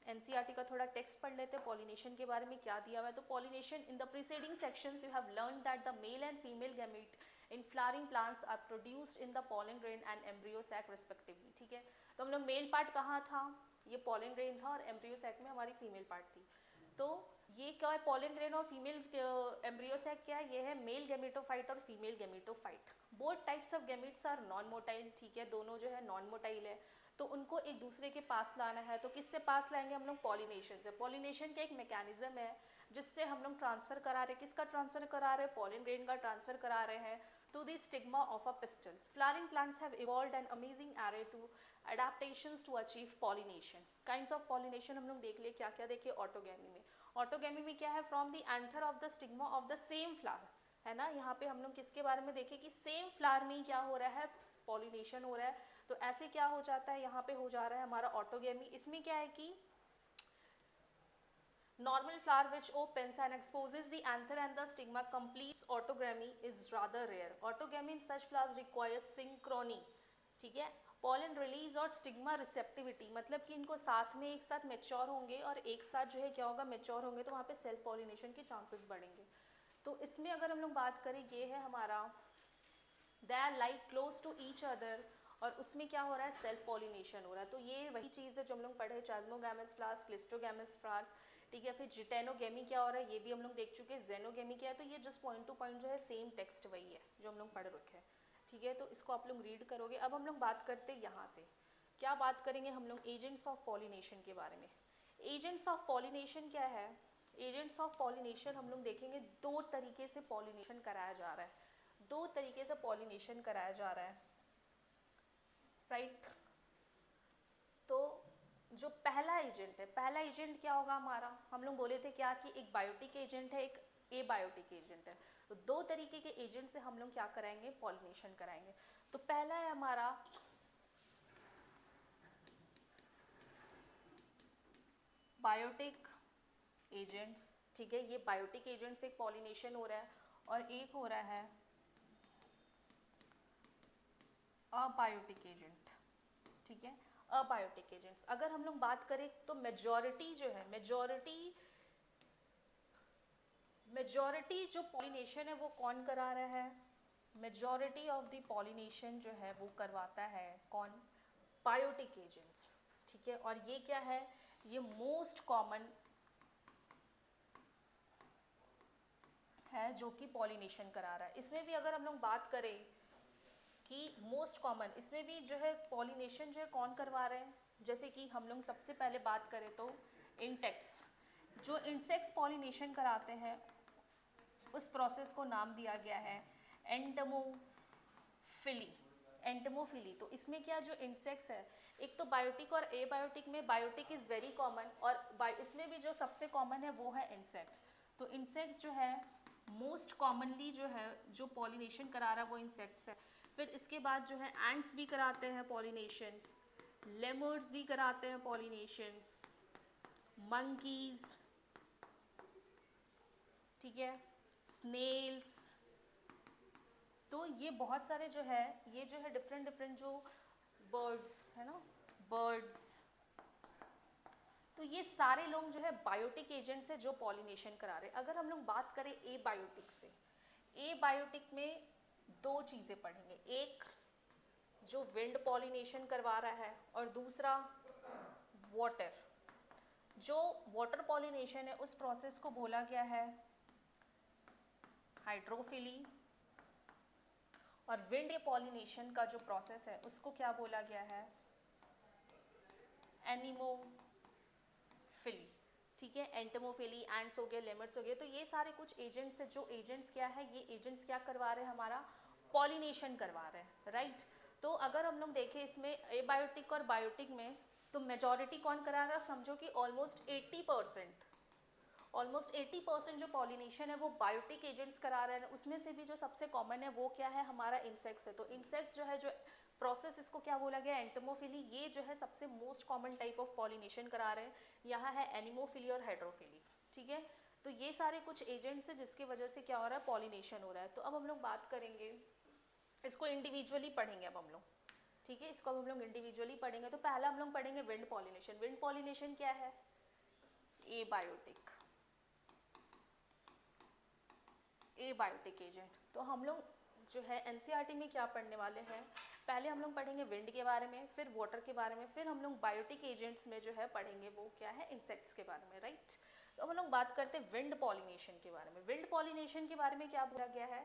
S1: एनसीईआरटी का थोड़ा टेक्स्ट पढ़ लेते हैं पॉलिनेशन के बारे में क्या दिया हुआ है। तो pollination, in the preceding sections you have learned that the male and female gamete in flowering plants are produced in the pollen grain and embryo sac respectively, ठीक है। तो हम लोग मेल पार्ट कहाँ था, ये पॉलन ग्रेन था, और एम्ब्रियो सैक में हमारी फीमेल पार्ट थी। तो ये क्या है, पॉलन ग्रेन और फीमेल एम्ब्रियो सैक क्या है, ये है मेल गैमेटोफाइट और female gametophyte. Both types of gametes are non motile, ठीक है, दोनों जो है नॉन मोटाइल है। तो उनको एक दूसरे के पास लाना है, तो किससे पास लाएंगे हम लोग, पॉलिनेशन से। पॉलिनेशन का एक मैकेनिज्म है जिससे हम लोग ट्रांसफर करा रहे हैं, किसका ट्रांसफर करा रहे हैं, पॉलन ग्रेन का ट्रांसफर करा रहे हैं to the stigma of a pistil. Flowering plants have evolved an amazing array to adaptations to achieve pollination. Kinds of pollination हम लोग देख लिए, क्या क्या देखे, ऑटोगेमी में। ऑटोगेमी में क्या है, from the anther of the stigma of the same flower, है ना। यहाँ पे हम लोग किसके बारे में देखे कि सेम फ्लावर में क्या हो रहा है, पॉलिनेशन हो रहा है। तो ऐसे क्या हो जाता है, यहाँ पे हो जा रहा है हमारा ऑटोगेमी। इसमें क्या है कि normal flower which opens and exposes the anther and the stigma completes autogamy is rather rare. Autogamy in such flowers requires synchrony, ठीक है। pollen release और stigma receptivity, मतलब कि इनको साथ में एक साथ मैच्योर होंगे और एक साथ जो है क्या होगा, मैच्योर होंगे, तो वहाँ पे सेल्फ पॉलिनेशन के चांसेस बढ़ेंगे। तो इसमें अगर हम लोग बात करें, ये है हमारा they are like close to each other, और उसमें क्या हो रहा है, सेल्फ पॉलिनेशन हो रहा है। तो ये वही चीज़ है जो हम लोग पढ़े, चास्मोगैमस फ्लावर्स, क्लिस्टोगैमस फ्लावर्स, ठीक है। फिर जिटेनोगेमी क्या हो रहा है, ये भी हम लोग देख चुके हैं। जेनोगेमी क्या है, तो ये जस्ट पॉइंट टू पॉइंट जो है सेम टेक्स्ट वही है जो हम लोग पढ़ रखे हैं, ठीक है। तो इसको आप लोग रीड करोगे। अब हम लोग बात करते हैं यहाँ से, क्या बात करेंगे हम लोग, एजेंट्स ऑफ पॉलिनेशन के बारे में। एजेंट्स ऑफ पॉलिनेशन क्या है, एजेंट्स ऑफ पॉलिनेशन हम लोग देखेंगे, दो तरीके से पॉलिनेशन कराया जा रहा है, दो तरीके से पॉलिनेशन कराया जा रहा है, राइट। तो जो पहला एजेंट है, पहला एजेंट क्या होगा हमारा, हम लोग बोले थे क्या कि एक बायोटिक एजेंट है, एक एबायोटिक एजेंट है। तो दो तरीके के एजेंट से हम लोग क्या कराएंगे, पॉलिनेशन कराएंगे। तो पहला है हमारा बायोटिक एजेंट्स, ठीक है। ये बायोटिक एजेंट से पॉलिनेशन हो रहा है, और एक हो रहा है अबायोटिक एजेंट, ठीक है। अबायोटिक एजेंट्स अगर हम लोग बात करें तो मेजॉरिटी जो है, मेजॉरिटी जो पॉलिनेशन है वो कौन करा रहा है, मेजॉरिटी ऑफ द पॉलिनेशन जो है वो करवाता है कौन, बायोटिक एजेंट्स, ठीक है। और ये क्या है, ये मोस्ट कॉमन है जो कि पॉलिनेशन करा रहा है। इसमें भी अगर हम लोग बात करें कि मोस्ट कॉमन, इसमें भी जो है पॉलिनेशन जो है कौन करवा रहे हैं, जैसे कि हम लोग सबसे पहले बात करें तो इंसेक्ट्स, जो इंसेक्ट्स पॉलिनेशन कराते हैं उस प्रोसेस को नाम दिया गया है एंटमोफिली, एंटमोफिली। तो इसमें क्या, जो इंसेक्ट्स है, एक तो बायोटिक और एबायोटिक में बायोटिक इज़ वेरी कॉमन, और इसमें भी जो सबसे कॉमन है वो है इंसेक्ट्स। तो इंसेक्ट्स जो है मोस्ट कॉमनली जो है जो पॉलिनेशन करा रहा है वो इंसेक्ट्स है। फिर इसके बाद जो है एंट्स भी कराते हैं पॉलिनेशंस, लेमर्ड्स भी कराते हैं पॉलिनेशन, मंकीज, ठीक है, स्नेल्स। तो ये बहुत सारे जो है, ये जो है डिफरेंट डिफरेंट जो बर्ड्स है ना, बर्ड्स, तो ये सारे लोग जो है बायोटिक एजेंट से जो पॉलिनेशन करा रहे हैं। अगर हम लोग बात करें ए बायोटिक से, ए बायोटिक में दो चीज़ें पढ़ेंगे, एक जो विंड पॉलिनेशन करवा रहा है और दूसरा वाटर। जो वाटर पॉलिनेशन है उस प्रोसेस को बोला गया है हाइड्रोफिली, और विंड पॉलिनेशन का जो प्रोसेस है उसको क्या बोला गया है, एनिमोफिली। ठीक है, एंटमोफिली, एंड्स हो गए, लेमर्स हो गए। तो ये सारे कुछ एजेंट्स है, जो एजेंट्स क्या है, ये एजेंट्स क्या करवा रहे हैं, हमारा पॉलिनेशन करवा रहे हैं, राइट। तो अगर हम लोग देखें इसमें एबायोटिक और बायोटिक में, तो मेजॉरिटी कौन करा रहा है, समझो कि ऑलमोस्ट 80% जो पॉलिनेशन है वो बायोटिक एजेंट्स करा रहे हैं। उसमें से भी जो सबसे कॉमन है वो क्या है, हमारा इंसेक्ट्स है। तो इंसेक्ट्स जो है, जो प्रोसेस, इसको क्या बोला गया, एंटमोफिली। ये जो है सबसे most common type of pollination करा रहे हैं। यहाँ है एनिमोफिली और हाइड्रोफिली। ठीक है, तो ये सारे कुछ एजेंट्स हैं जिसकी वजह से क्या हो रहा है, पॉलिनेशन हो रहा है। तो अब हम लोग बात करेंगे, इसको इंडिविजुअली पढ़ेंगे अब हम लोग। ठीक है, इसको अब हम लोग इंडिविजुअली पढ़ेंगे। तो पहला हम लोग पढ़ेंगे विंड पॉलिनेशन। विंड पॉलिनेशन क्या है, एबायोटिक एजेंट। तो हम लोग जो है एनसीईआरटी में क्या पढ़ने वाले हैं, पहले हम लोग पढ़ेंगे विंड के बारे में, फिर वाटर के बारे में, फिर हम लोग बायोटिक एजेंट्स में जो है पढ़ेंगे वो क्या है, इंसेक्ट्स के बारे में, राइट। तो हम लोग बात करते हैं विंड पॉलिनेशन के बारे में। विंड पॉलिनेशन के बारे में क्या बोला गया है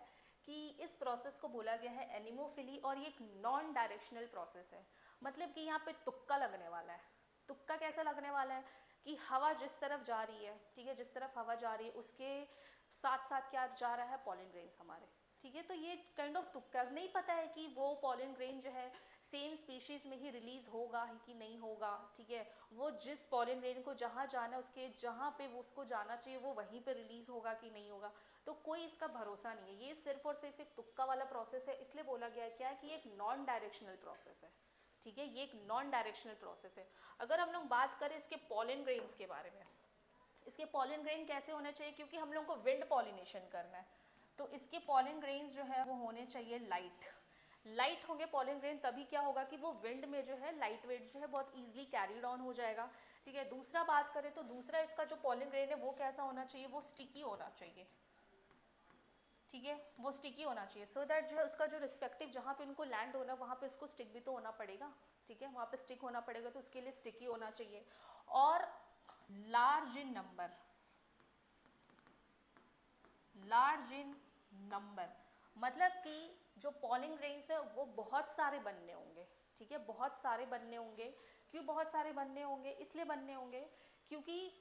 S1: कि इस प्रोसेस को बोला गया है एनिमोफिली, और ये एक नॉन डायरेक्शनल प्रोसेस है। मतलब कि यहाँ पे तुक्का लगने वाला है। तुक्का कैसा लगने वाला है कि हवा जिस तरफ जा रही है, ठीक है, जिस तरफ हवा जा रही है उसके साथ साथ क्या जा रहा है, पॉलन ग्रेन्स हमारे। ठीक है, तो ये काइंड ऑफ तुक्का, नहीं पता है कि वो पॉलन ग्रेन जो है सेम स्पीशीज में ही रिलीज होगा ही कि नहीं होगा। ठीक है, वो जिस पॉलन ग्रेन को जहाँ जाना है, उसके जहाँ पे वो उसको जाना चाहिए वो वहीं पे रिलीज होगा कि नहीं होगा। तो कोई इसका भरोसा नहीं है, ये सिर्फ और सिर्फ एक तुक्का वाला प्रोसेस है। इसलिए बोला गया है क्या है कि एक नॉन डायरेक्शनल प्रोसेस है। ठीक है, ये एक नॉन डायरेक्शनल प्रोसेस है। अगर हम लोग बात करें इसके पॉलन ग्रेन्स के बारे में, इसके पॉलन ग्रेन कैसे होने चाहिए, क्योंकि हम लोग को विंड पॉलिनेशन करना है, तो इसके पॉलन ग्रेन्स जो है वो होने चाहिए लाइट होंगे पॉलन ग्रेन, तभी क्या होगा कि वो विंड में जो है लाइट वेट जो है बहुत ईजिली कैरीड ऑन हो जाएगा। ठीक है, दूसरा बात करें तो दूसरा इसका जो पॉलन ग्रेन है वो कैसा होना चाहिए, वो स्टिकी होना चाहिए। ठीक है, वो स्टिकी होना चाहिए, सो दैट जो है उसका जो रिस्पेक्टिव जहाँ पे उनको लैंड होना वहाँ पे उसको स्टिक भी तो होना पड़ेगा। ठीक है, वहाँ पे स्टिक होना पड़ेगा, तो उसके लिए स्टिकी होना चाहिए। और लार्ज इन नंबर, मतलब कि जो पॉलिन ग्रेन्स है वो बहुत सारे बनने होंगे। ठीक है, बहुत सारे बनने होंगे। क्यों बहुत सारे बनने होंगे, इसलिए बनने होंगे क्योंकि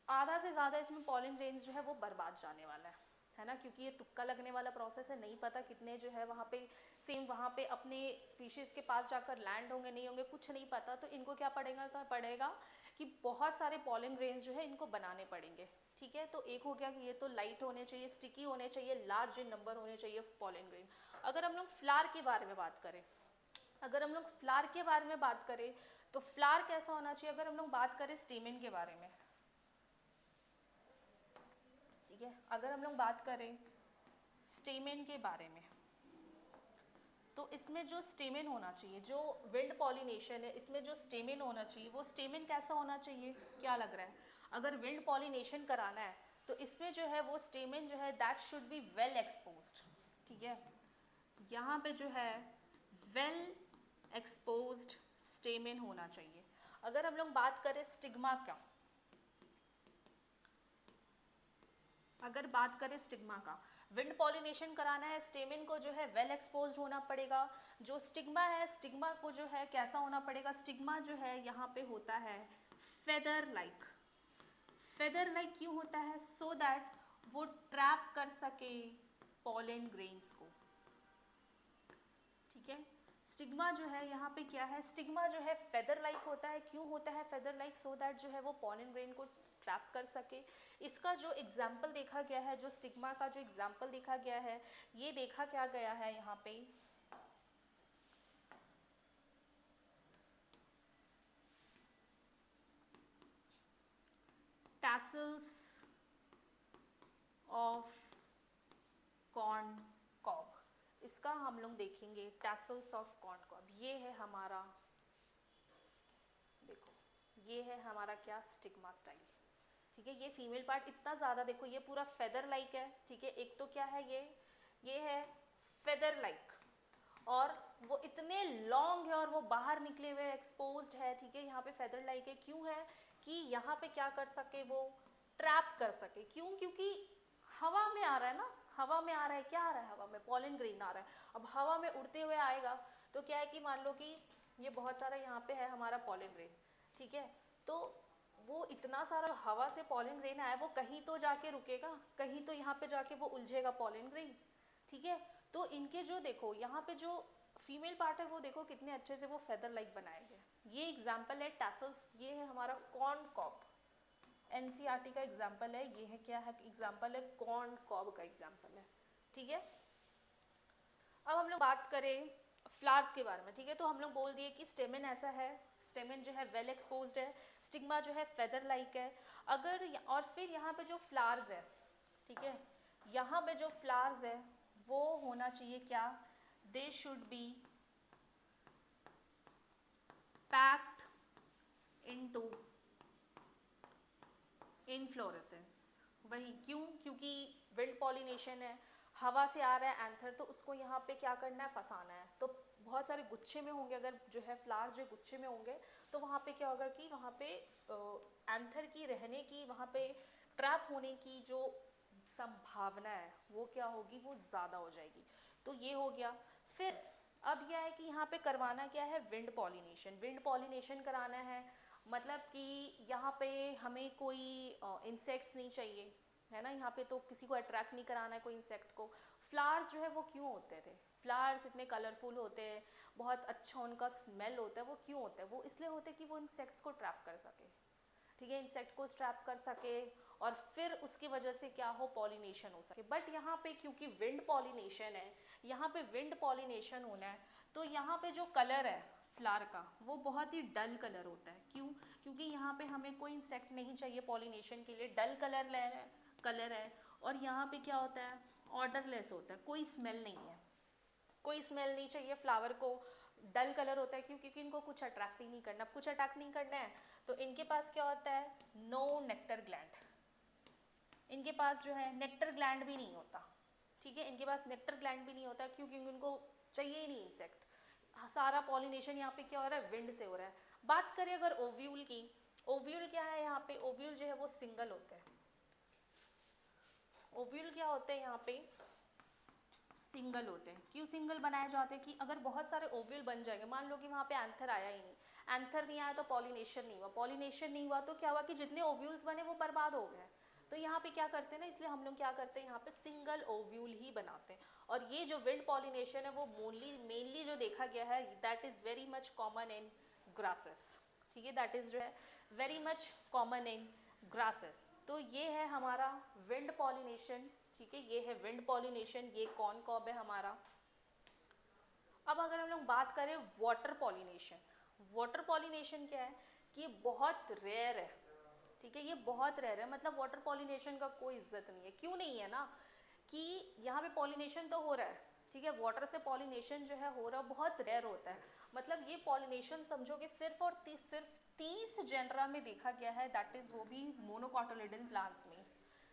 S1: आधा से ज़्यादा इसमें पॉलिन ग्रेन्स जो है वो बर्बाद जाने वाला है ना, क्योंकि ये तुक्का लगने वाला प्रोसेस है। नहीं पता कितने जो है वहाँ पे सेम वहाँ पे अपने स्पीशीज़ के पास जाकर लैंड होंगे नहीं होंगे, कुछ नहीं पता। तो इनको क्या पड़ेगा कि बहुत सारे पॉलिन ग्रेन्स जो है इनको बनाने पड़ेंगे। ठीक है, तो एक हो गया कि ये तो लाइट होने चाहिए, स्टिकी होने चाहिए, लार्ज इन नंबर होने चाहिए पॉलिन ग्रेन। अगर हम लोग फ्लावर के बारे में बात करें, तो फ्लावर कैसा होना चाहिए। अगर हम लोग बात करें स्टेमेन के बारे में, ठीक है, अगर हम लोग बात करें स्टेमेन के बारे में, तो इसमें जो स्टेमेन होना चाहिए, जो विंड पॉलिनेशन है इसमें जो स्टेमेन होना चाहिए, वो स्टेमेन कैसा होना चाहिए, क्या लग रहा है। अगर विंड पॉलिनेशन कराना है तो इसमें जो है वो स्टेमेन जो है that should be well exposed. ठीक है, यहाँ पे जो है वेल एक्सपोज्ड स्टेमेन होना चाहिए। अगर हम लोग बात करें स्टिग्मा का, अगर बात करें स्टिग्मा का, विंड पॉलिनेशन कराना है स्टेमेन को जो है वेल एक्सपोज्ड होना पड़ेगा। जो स्टिग्मा है, स्टिग्मा को जो है कैसा होना पड़ेगा, स्टिग्मा जो है यहाँ पे होता है फेदर लाइक क्यों होता है, सो दैट वो ट्रैप कर सके पॉलन ग्रेन्स को। ठीक है, स्टिग्मा जो है यहाँ पे क्या है, स्टिग्मा जो है फेदर लाइक होता है। क्यों होता है फेदर लाइक, सो दैट जो है वो पॉलन ग्रेन को ट्रैप कर सके। इसका जो एग्जाम्पल देखा गया है, जो स्टिग्मा का जो एग्जाम्पल देखा गया है, ये देखा क्या गया है यहाँ पे, टैसल्स ऑफ कॉर्न कॉब। इसका हम लोग देखेंगे टैसल्स ऑफ कॉर्न कॉब। ये है हमारा, देखो ये है हमारा क्या, स्टिग्मा स्टाइल। ठीक है, ये फीमेल पार्ट इतना ज़्यादा देखो, ये पूरा फेदर लाइक है। ठीक है, एक तो क्या है ये है फेदर लाइक, और वो इतने लॉन्ग है और वो बाहर निकले हुए एक्सपोज्ड है, ठीक है, यहाँ पे फेदर लाइक है, क्यों है कि यहाँ पे क्या कर सके, वो ट्रैप कर सके, क्यों, क्योंकि हवा में आ रहा है ना, हवा में आ रहा है, क्या आ रहा है हवा में, पॉलन ग्रेन आ रहा है। अब हवा में उड़ते हुए आएगा तो क्या है कि मान लो कि ये बहुत सारा यहाँ पे है हमारा पॉलन ग्रेन, ठीक है, तो वो इतना सारा हवा से पॉलन ग्रेन आया, वो कहीं तो जाके रुकेगा, कहीं तो यहाँ पे जाके वो उलझेगा पॉलन ग्रेन, ठीक है। तो इनके जो देखो यहाँ पे जो फीमेल पार्ट है वो देखो कितने अच्छे से वो फेदर लाइक बनाए गए। ये एग्जाम्पल है टैसल्स, ये है हमारा कॉर्न कॉब, एनसीईआरटी का एग्जाम्पल है, ये है क्या है एग्जाम्पल है, कॉर्न कॉब का एग्जाम्पल है, ठीक है। अब हम लोग बात करें फ्लावर्स के बारे में, ठीक है, तो हम लोग बोल दिए कि स्टेमेन ऐसा है, स्टेमेन जो है वेल एक्सपोज्ड है, स्टिग्मा जो है फेदर लाइक है, अगर और फिर यहाँ पे जो फ्लावर्स है, ठीक है, यहाँ पे जो फ्लावर्स है वो होना चाहिए क्या, they should be packed into inflorescence. वही क्यों, क्योंकि विंड पॉलिनेशन है, हवा से आ रहा है एंथर, तो उसको यहाँ पे क्या करना है, फंसाना है, तो बहुत सारे गुच्छे में होंगे, अगर जो है फ्लावर्स जो गुच्छे में होंगे तो वहाँ पे क्या होगा कि वहाँ पे एंथर की रहने की, वहाँ पे ट्रैप होने की जो संभावना है वो क्या होगी, वो ज़्यादा हो जाएगी। तो ये हो गया। फिर अब यह है कि यहाँ पे करवाना क्या है, विंड पॉलिनेशन, विंड पॉलिनेशन कराना है, मतलब कि यहाँ पे हमें कोई इंसेक्ट्स नहीं चाहिए, है ना, यहाँ पे तो किसी को अट्रैक्ट नहीं कराना है कोई इंसेक्ट को। फ्लावर्स जो है वो क्यों होते थे, फ्लावर्स इतने कलरफुल होते हैं, बहुत अच्छा उनका स्मेल होता है, वो क्यों होता है, वो इसलिए होते हैं कि वो इंसेक्ट्स को ट्रैप कर सके, ठीक है, इंसेक्ट को ट्रैप कर सके और फिर उसकी वजह से क्या हो, पॉलिनेशन हो सके। बट यहाँ पे क्योंकि विंड पॉलिनेशन है, यहाँ पे विंड पॉलिनेशन होना है, तो यहाँ पे जो कलर है फ्लावर का वो बहुत ही डल कलर होता है, क्यों, क्योंकि यहाँ पे हमें कोई इंसेक्ट नहीं चाहिए पॉलिनेशन के लिए, डल कलर है, और यहाँ पे क्या होता है, ऑर्डरलेस होता है, कोई स्मेल नहीं है, कोई स्मेल नहीं चाहिए फ्लावर को, डल कलर होता है, क्यों, क्योंकि इनको कुछ अट्रैक्ट ही नहीं करना, कुछ अट्रैक्ट नहीं करना है, तो इनके पास क्या होता है, नो नेक्टर ग्लैंड, इनके पास जो है नेक्टर ग्लैंड भी नहीं होता, ठीक है, इनके पास नेक्टर ग्लैंड भी नहीं होता, क्योंकि उनको चाहिए ही नहीं इंसेक्ट, सारा पॉलिनेशन यहाँ पे क्या हो रहा है, विंड से हो रहा है। बात करें अगर ओव्यूल की, ओव्यूल क्या है, यहाँ पे ओव्यूल जो है वो सिंगल होते हैं, ओव्यूल क्या होते हैं यहाँ पे, सिंगल होते हैं, क्यों सिंगल बनाए जाते हैं कि अगर बहुत सारे ओव्यूल बन जाएंगे, मान लो कि वहाँ पे एंथर आया ही नहीं, एंथर नहीं आया तो पॉलिनेशन नहीं हुआ, पॉलिनेशन नहीं हुआ तो क्या हुआ कि जितने ओव्यूल्स बने वो बर्बाद हो गए, तो यहाँ पे क्या करते हैं ना, इसलिए हम लोग क्या करते हैं यहाँ पे सिंगल ओव्यूल ही बनाते हैं। और ये जो विंड पॉलिनेशन है वो मेनली जो देखा गया है, that is very much common in grasses, ठीक है, दैट इज जो है very much common in grasses. तो ये है हमारा विंड पॉलिनेशन, ठीक है, ये है विंड पॉलिनेशन, ये कॉर्न कॉब है हमारा। अब अगर हम लोग बात करें वाटर पॉलिनेशन, वाटर पॉलिनेशन क्या है कि ये बहुत रेयर है, ठीक है, ये बहुत रेयर है, मतलब वाटर पॉलिनेशन का कोई इज्जत नहीं है, क्यों नहीं है ना, कि यहाँ पे पॉलिनेशन तो हो रहा है, ठीक है, वाटर से पॉलिनेशन जो है हो रहा है, बहुत रेयर होता है, मतलब ये पॉलिनेशन समझो कि सिर्फ और सिर्फ 30 जेनरा में देखा गया है, दैट इज वो भी मोनोकॉटिलिडन प्लांट्स में,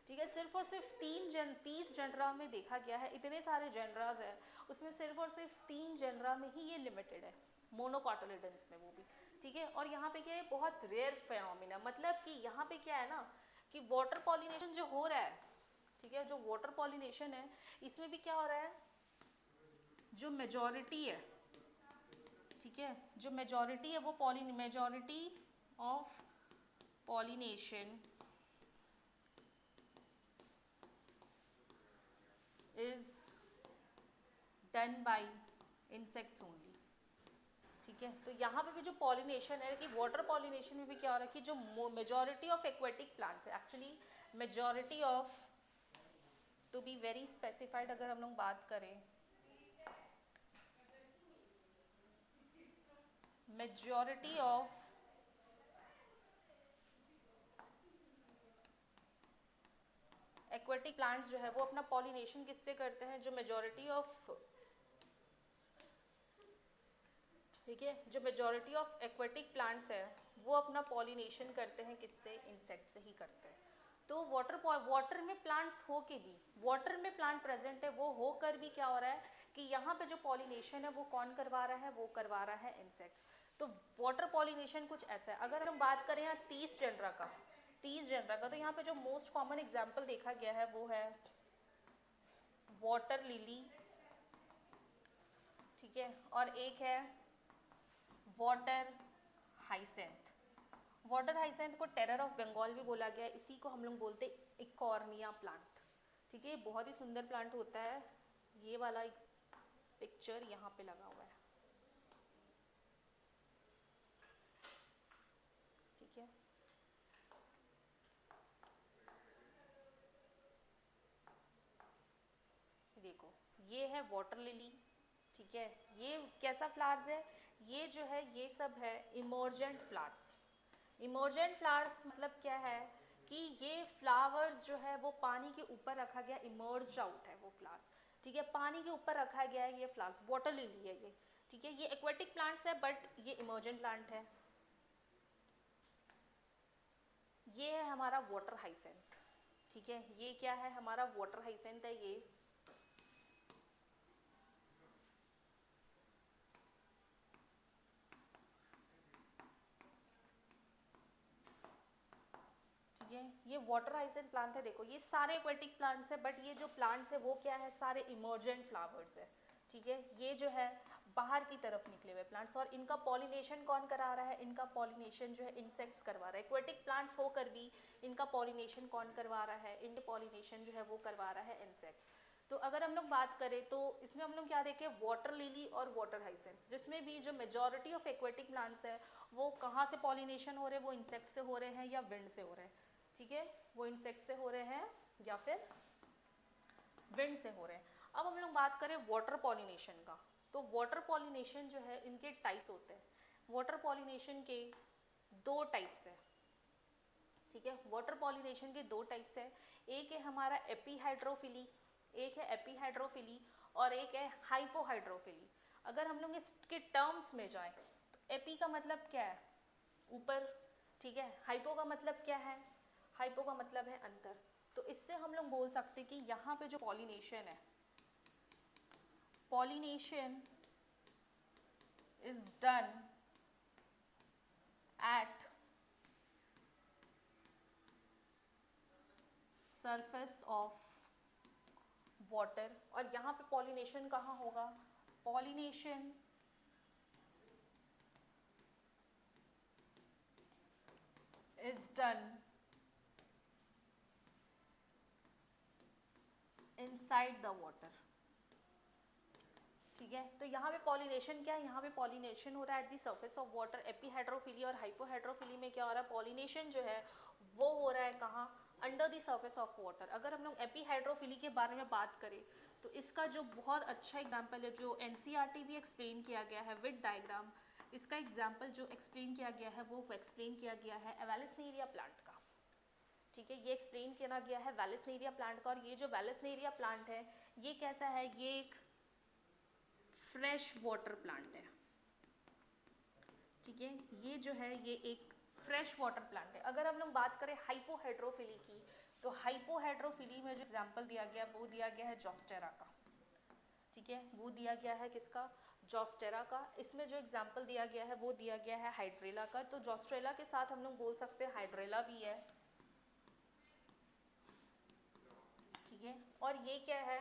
S1: ठीक है, सिर्फ और सिर्फ 30 जेनरा में देखा गया है, इतने सारे जेनराज है उसमें सिर्फ और सिर्फ 3 जेनरा में ही ये लिमिटेड है, मोनोकॉटिलिडन्स में वो भी, ठीक है। और यहाँ पे क्या है, बहुत रेयर फेनोमेना, मतलब कि यहाँ पे क्या है ना कि वाटर पॉलिनेशन जो हो रहा है, ठीक है, जो वाटर पॉलिनेशन है इसमें भी क्या हो रहा है, जो मेजॉरिटी है, ठीक है, जो मेजॉरिटी है वो majority of pollination is done by insects only, ठीक है। तो यहाँ पे भी जो पॉलिनेशन है कि वाटर पॉलिनेशन में भी क्या हो रहा है कि जो मेजॉरिटी ऑफ एक्वेटिक प्लांट्स है, actually majority of, to be very specified अगर हम लोग बात करें, मेजॉरिटी ऑफ एक्वेटिक प्लांट्स जो है वो अपना पॉलिनेशन किससे करते हैं, जो मेजॉरिटी ऑफ, ठीक है, जो मेजॉरिटी ऑफ एक्वेटिक प्लांट्स है वो अपना पॉलिनेशन करते हैं किससे, इंसेक्ट से ही करते हैं। तो वाटर में प्लांट्स हो के भी, वाटर में प्लांट प्रेजेंट है वो होकर भी क्या हो रहा है कि यहाँ पे जो पॉलिनेशन है वो कौन करवा रहा है, वो करवा रहा है इंसेक्ट्स। तो वाटर पॉलिनेशन कुछ ऐसा है। अगर हम बात करें यहाँ 30 जनरा का, 30 जनरा का, तो यहाँ पे जो मोस्ट कॉमन एग्जाम्पल देखा गया है वो है वाटर लिली, ठीक है, और एक है वाटर हाइसेंथ। वाटर हाइसेंथ को टेरर ऑफ बंगाल भी बोला गया है, इसी को हम लोग बोलते हैं इकॉर्निया प्लांट, ठीक है। ये बहुत ही सुंदर प्लांट होता है। ये वाला एक पिक्चर यहाँ पे लगा हुआ है, ठीक है। देखो ये है वाटर लिली, ठीक है। ये कैसा फ्लावर्स है, ये जो है ये सब है इमर्जेंट फ्लावर्स। इमर्जेंट फ्लावर्स मतलब क्या है कि ये फ्लावर्स जो है वो पानी के ऊपर रखा गया, इमर्ज आउट है वो फ्लावर्स, ठीक है, पानी के ऊपर रखा गया है ये फ्लावर्स। वाटर लिली है ये, ठीक है। ये एक्वेटिक प्लांट्स है बट ये इमर्जेंट प्लांट है। ये है हमारा वाटर हाइसेंथ, ठीक है। ये क्या है, हमारा वाटर हाइसेंथ है ये। ये वाटर हाइसेंथ प्लांट है। देखो ये सारे एक्वेटिक प्लांट्स है बट ये जो प्लांट्स है वो क्या है, सारे इमर्जेंट फ्लावर्स है, ठीक है। ये जो है बाहर की तरफ निकले हुए प्लांट्स, और इनका पॉलिनेशन कौन करा रहा है, इनका पॉलिनेशन जो है इंसेक्ट्स करवा रहा है। एक्वेटिक प्लांट्स होकर भी इनका पॉलिनेशन कौन करवा रहा है, इनके पॉलिनेशन जो है वो करवा रहा है इंसेक्ट्स। तो अगर हम लोग बात करें तो इसमें हम लोग क्या देखें, वाटर लिली और वाटर हाइसेंथ, जिसमें भी जो मेजॉरिटी ऑफ एक्वेटिक प्लांट्स है वो कहाँ से पॉलिनेशन हो रहे हैं, वो इंसेक्ट से हो रहे हैं या विंड से हो रहे हैं, ठीक है। वो इंसेक्ट से हो रहे हैं या फिर विंड से हो रहे हैं। अब हम लोग बात करें वाटर पॉलिनेशन का, तो वाटर पॉलिनेशन जो है इनके टाइप्स होते हैं। वाटर पॉलिनेशन के दो टाइप्स है, ठीक है। वाटर पॉलिनेशन के दो टाइप्स है, एक है हमारा एपीहाइड्रोफिली, एक है एपीहाइड्रोफिली, और एक है हाइपोहाइड्रोफिली। अगर हम लोग इसके टर्म्स में जाएं तो एपी का मतलब क्या है, ऊपर, ठीक है। हाइपो का मतलब क्या है, हाइपो का मतलब है अंतर। तो इससे हम लोग बोल सकते हैं कि यहाँ पे जो पॉलिनेशन है, pollination is done at surface of water. और यहाँ पे पॉलिनेशन कहाँ होगा, pollination is done inside the water, ठीक है। तो यहाँ पे पॉलिनेशन क्या है, यहाँ पे पॉलिनेशन हो रहा है at the surface of water. Epihydrophily और हाइपोहाइड्रोफिली में क्या हो रहा है, पॉलिनेशन जो है वो हो रहा है कहाँ, under the surface of water. अगर हम लोग एपीहाइड्रोफिली के बारे में बात करें तो इसका जो बहुत अच्छा एग्जाम्पल है, जो एनसीईआरटी भी एक्सप्लेन किया गया है विद डायग्राम, इसका एग्जाम्पल जो एक्सप्लेन किया गया है वो एक्सप्लेन किया गया है वैलेसनेरिया प्लांट का, ठीक है। ये एक्सप्लेन किया गया है वैलेसनेरिया प्लांट का। और ये जो वैलेसनेरिया प्लांट है ये कैसा है, ये एक फ्रेश वाटर प्लांट है, ठीक है। ये जो है ये एक फ्रेश वाटर प्लांट है। अगर हम लोग बात करें हाइपोहाइड्रोफिली की, तो हाइपोहाइड्रोफिली में जो एग्जांपल दिया गया वो दिया गया है जॉस्टेरा का, ठीक है। वो दिया गया है किसका, जॉस्टेरा का। इसमें जो एग्जांपल दिया गया है वो दिया गया है हाइड्रेला का। तो जॉस्ट्रेला के साथ हम लोग बोल सकते हैं हाइड्रेला भी है, ठीक है। और ये क्या है,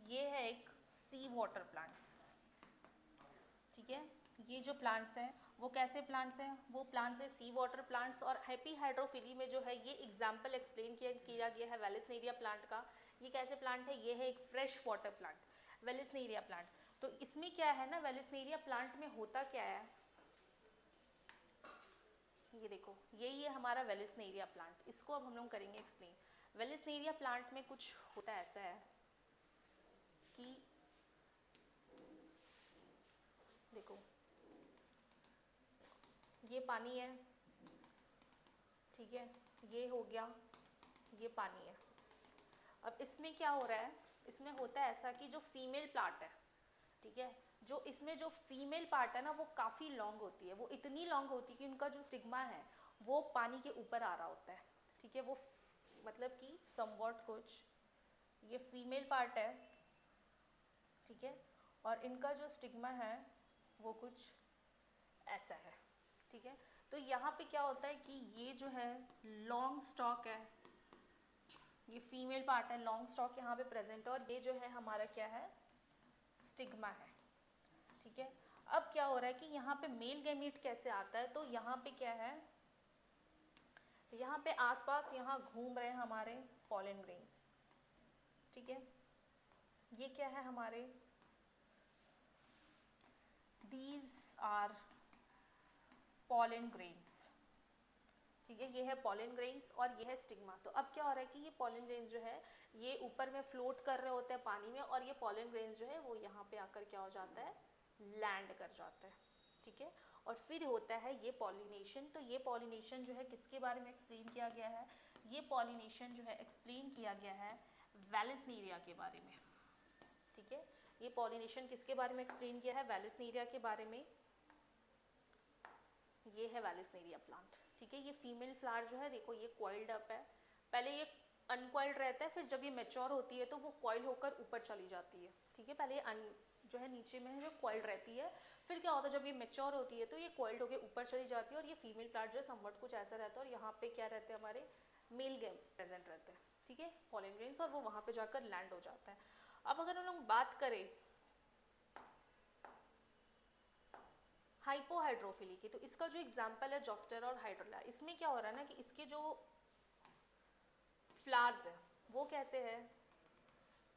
S1: ये है एक सी वाटर प्लांट्स, ठीक है। ये जो प्लांट्स हैं वो कैसे प्लांट्स हैं, वो प्लांट्स है सी वाटर प्लांट्स। और एपीहाइड्रोफिली में जो है ये एग्जांपल एक्सप्लेन किया गया है वैलेसनेरिया प्लांट का। ये कैसे प्लांट है, ये है एक फ्रेश वाटर प्लांट, वैलेसनेरिया प्लांट। तो इसमें क्या है ना, वैलेसनेरिया प्लांट में होता क्या है, ये देखो यही है हमारा वैलेसनेरिया प्लांट। इसको अब हम लोग करेंगे एक्सप्लेन। वैलेसनेरिया प्लांट में कुछ होता ऐसा है कि देखो ये पानी है, ठीक है, ये हो गया, ये पानी है। अब इसमें क्या हो रहा है, इसमें होता है ऐसा कि जो फीमेल प्लांट है, ठीक है, जो इसमें जो फीमेल पार्ट है ना वो काफ़ी लॉन्ग होती है। वो इतनी लॉन्ग होती है कि उनका जो स्टिग्मा है वो पानी के ऊपर आ रहा होता है, ठीक है। वो मतलब कि समवॉट कुछ ये फीमेल पार्ट है, ठीक है, और इनका जो स्टिग्मा है वो कुछ ऐसा है, ठीक है। तो यहाँ पे क्या होता है कि ये जो है लॉन्ग स्टॉक है, ये फीमेल पार्ट है, लॉन्ग स्टॉक यहाँ पे प्रेजेंट है, और ये जो है हमारा क्या है, स्टिग्मा है, ठीक है। अब क्या हो रहा है कि यहाँ पे मेल गैमीट कैसे आता है, तो यहाँ पे क्या है, यहाँ पे आसपास यहाँ घूम रहे हैं हमारे पॉलन ग्रेन्स, ठीक है। ये क्या है हमारे, दीज आर पॉलन ग्रेन्स, ठीक है। ये है पॉलन ग्रेन्स और ये है स्टिग्मा। तो अब क्या हो रहा है कि ये पॉलन ग्रेन्स जो है ये ऊपर में फ्लोट कर रहे होते हैं पानी में, और ये पॉलन ग्रेन्स जो है वो यहाँ पे आकर क्या हो जाता है, लैंड कर जाता है, ठीक है। और फिर होता है ये पॉलिनेशन। तो ये पॉलिनेशन जो है किसके बारे में एक्सप्लेन किया गया है, ये पॉलिनेशन जो है एक्सप्लेन किया गया है वैलेस्नेरिया के बारे में, ठीक है। ये पॉलिनेशन किसके बारे में एक्सप्लेन किया है, वैलेस्नेरिया के बारे में। ये है वैलेस्नेरिया प्लांट, ठीक है। ये फीमेल फ्लावर जो है देखो ये कॉइल्ड अप है, पहले ये अनकॉइल्ड रहता है, फिर जब ये मैच्योर होती है तो वो कॉइल होकर ऊपर चली जाती है, ठीक है। पहले ये जो है नीचे में है जो कॉइल्ड रहती है, फिर क्या होता है जब ये मैच्योर होती है तो ये कॉइल्ड होकर ऊपर चली जाती है, और ये फीमेल प्लांट जो है समवट कुछ ऐसा रहता है, और यहाँ पे क्या रहते हैं हमारे मेल गैम प्रेजेंट रहते हैं, ठीक है, पॉलन ग्रेन्स, और वो वहाँ पे जाकर लैंड हो जाता है। अब अगर हम लोग बात करें हाइपोहाइड्रोफिली की, तो इसका जो एग्जाम्पल है जोस्टेरा और हाइड्रोला, इसमें क्या हो रहा है ना कि इसके जो फ्लावर्स है वो कैसे है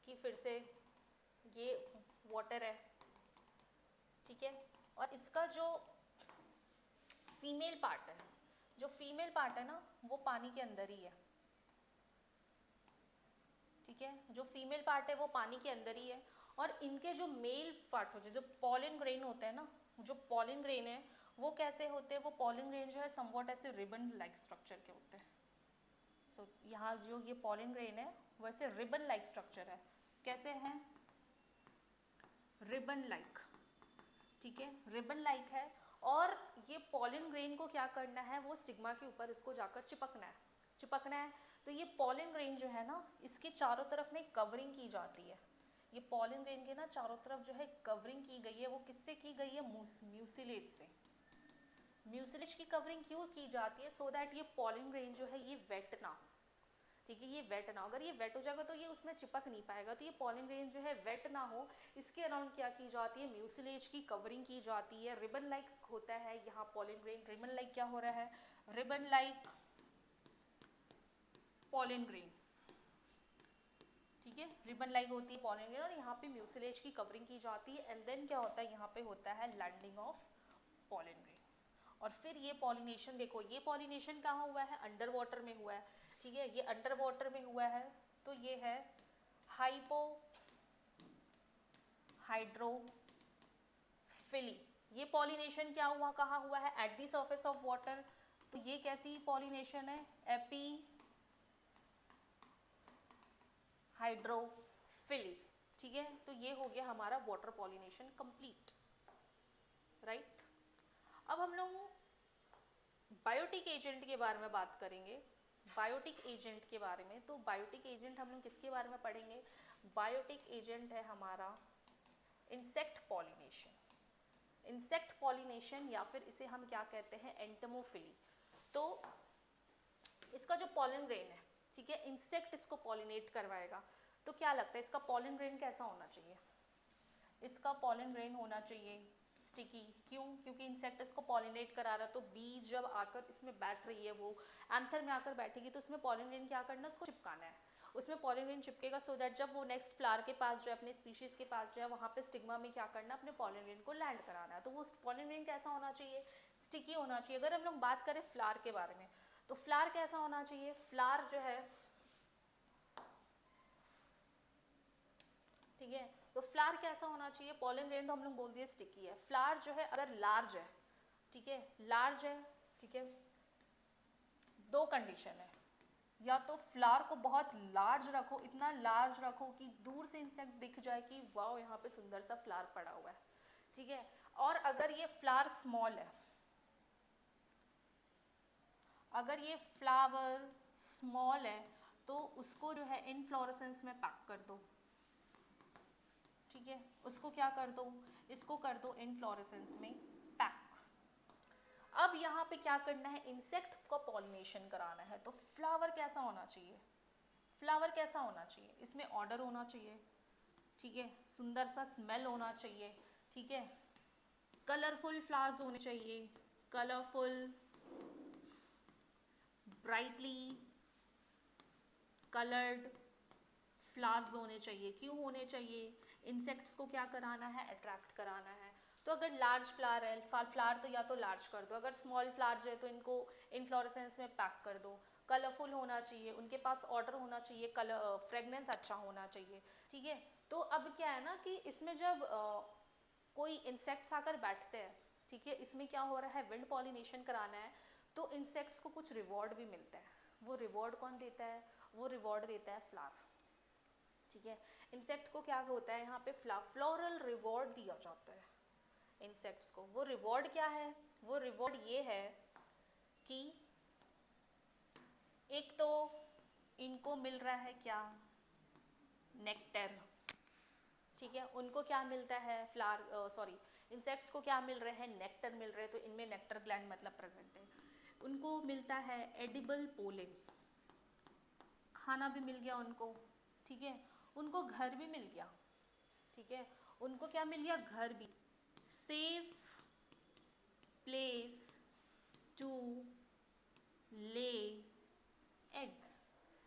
S1: कि फिर से ये वाटर है, ठीक है। और इसका जो फीमेल पार्ट है, जो फीमेल पार्ट है ना वो पानी के अंदर ही है, ठीक है। जो फीमेल पार्ट है वो पानी के अंदर ही है, और इनके जो मेल पार्ट होते हैं, जो पॉलन ग्रेन होते हैं ना, जो पॉलन ग्रेन है वो कैसे होते हैं, वो पॉलन ग्रेन जो है समवॉट ऐसे रिबन लाइक स्ट्रक्चर के होते हैं। सो यहाँ जो ये पॉलन ग्रेन है वैसे रिबन लाइक स्ट्रक्चर है, कैसे हैं, रिबन लाइक, ठीक है, रिबन लाइक है। और ये पॉलन ग्रेन को क्या करना है, वो स्टिग्मा के ऊपर इसको जाकर चिपकना है। तो ये पॉलन ग्रेन जो है ना इसके चारों तरफ में कवरिंग की जाती है, ये पॉलन ग्रेन के ना चारों तरफ जो है कवरिंग की गई है, वो किससे की गई है, म्यूसिलेज से। म्यूसिलेज की कवरिंग क्यों की जाती है, सो दैट ये पॉलन ग्रेन जो है ये वेट ना हो, ठीक है, ये वेट ना हो। अगर ये वेट हो जाएगा तो ये उसमें चिपक नहीं पाएगा, तो ये पॉलन ग्रेन जो है वेट ना हो इसके अराउंड क्या की जाती है, म्यूसिलेज की कवरिंग की जाती है। रिबन लाइक होता है यहाँ पॉलन ग्रेन, रिबन लाइक क्या हो रहा है, रिबन लाइक पॉलन ग्रेन, ठीक है, रिबन लाइक होती है पॉलन ग्रेन, और यहाँ पे म्यूसिलेज की कवरिंग की जाती है। एंड देन क्या होता है, यहाँ पे होता है लैंडिंग ऑफ पॉलन ग्रेन। और फिर ये पॉलिनेशन देखो, ये पॉलिनेशन कहाँ हुआ है, अंडर वाटर में हुआ है, ठीक है, ये अंडर वाटर में हुआ है। तो ये है हाइपो हाइड्रोफिली। ये पॉलिनेशन क्या हुआ, कहाँ हुआ है, at the surface of water. तो ये कैसी पॉलिनेशन है, एपी हाइड्रोफिली, ठीक है। तो ये हो गया हमारा वाटर पॉलिनेशन कंप्लीट, राइट। अब हम लोग बायोटिक एजेंट के बारे में बात करेंगे, बायोटिक एजेंट के बारे में। तो बायोटिक एजेंट हम लोग किसके बारे में पढ़ेंगे, बायोटिक एजेंट है हमारा इंसेक्ट पॉलिनेशन, इंसेक्ट पॉलिनेशन, या फिर इसे हम क्या कहते हैं, एंटमोफिली। तो इसका जो पॉलन ग्रेन है, ठीक है, इंसेक्ट इसको पॉलिनेट करवाएगा। तो क्या लगता है इसका पॉलन ग्रेन कैसा होना चाहिए, इसका पॉलन ग्रेन होना चाहिए स्टिकी, क्यों, क्योंकि इंसेक्ट इसको पॉलिनेट करा रहा है। तो बीज जब आकर इसमें बैठ रही है, वो एंथर में आकर बैठेगी, तो उसमें पॉलन ग्रेन क्या करना है, उसको चिपकाना है, उसमें पॉलन ग्रेन चिपकेगा, सो दैट जब वो नेक्स्ट फ्लावर के पास जो है, अपने स्पीशीज के पास जो है, वहाँ पे स्टिग्मा में क्या करना है, अपने पॉलन ग्रेन को लैंड कराना है। तो वो पॉलन ग्रेन कैसा होना चाहिए, स्टिकी होना चाहिए। अगर हम लोग बात करें फ्लावर के बारे में, तो फ्लावर कैसा होना चाहिए, फ्लावर जो है, ठीक है, तो फ्लावर कैसा होना चाहिए, पॉलन ग्रेन तो हम लोग बोल दिए स्टिकी है। फ्लावर जो है अगर लार्ज है, ठीक है, लार्ज है, ठीक है, दो कंडीशन है, या तो फ्लावर को बहुत लार्ज रखो, इतना लार्ज रखो कि दूर से इंसेक्ट दिख जाए कि वाओ यहाँ पे सुंदर सा फ्लावर पड़ा हुआ है, ठीक है। और अगर ये फ्लावर स्मॉल है, अगर ये फ्लावर स्मॉल है तो उसको जो है इनफ्लोरेसेंस में पैक कर दो, ठीक ठीक है, उसको क्या कर दो, इसको कर दो इनफ्लोरेसेंस में पैक। अब यहाँ पे क्या करना है, इंसेक्ट को पॉलिनेशन कराना है। तो फ्लावर कैसा होना चाहिए, फ्लावर कैसा होना चाहिए, इसमें ऑर्डर होना चाहिए, ठीक है, सुंदर सा स्मेल होना चाहिए, ठीक है, कलरफुल फ्लावर्स होने चाहिए, कलरफुल ब्राइटली कलर्ड फ्लावर्स होने चाहिए। क्यों होने चाहिए, इंसेक्ट्स को क्या कराना है, अट्रैक्ट कराना है। तो अगर लार्ज फ्लावर है, फ्लावर तो या तो लार्ज कर दो, अगर स्मॉल फ्लावर है तो इनको इनफ्लोरेसेंस में पैक कर दो। कलरफुल होना चाहिए, उनके पास ऑर्डर होना चाहिए, कलर फ्रेगनेंस अच्छा होना चाहिए, ठीक है। तो अब क्या है ना कि इसमें जब कोई इंसेक्ट्स आकर बैठते हैं, ठीक है, इसमें क्या हो रहा है, विंड पॉलिनेशन कराना है, तो इंसेक्ट्स को कुछ रिवॉर्ड भी मिलता है। वो रिवॉर्ड कौन देता है, वो रिवॉर्ड देता है फ्लावर, ठीक है। इंसेक्ट को क्या होता है यहाँ पे, फ्लोरल रिवॉर्ड दिया जाता है इंसेक्ट्स को। वो रिवॉर्ड क्या है, वो रिवॉर्ड ये है कि एक तो इनको मिल रहा है क्या, नेक्टर, ठीक है, उनको क्या मिलता है, इंसेक्ट्स को क्या मिल रहे हैं, नेक्टर मिल रहे हैं, तो इनमें नेक्टर ग्लैंड मतलब प्रेजेंट है। उनको मिलता है एडिबल पोलन, खाना भी मिल गया उनको, ठीक है, उनको घर भी मिल गया, ठीक है, उनको क्या मिल गया, घर भी, safe place to lay eggs,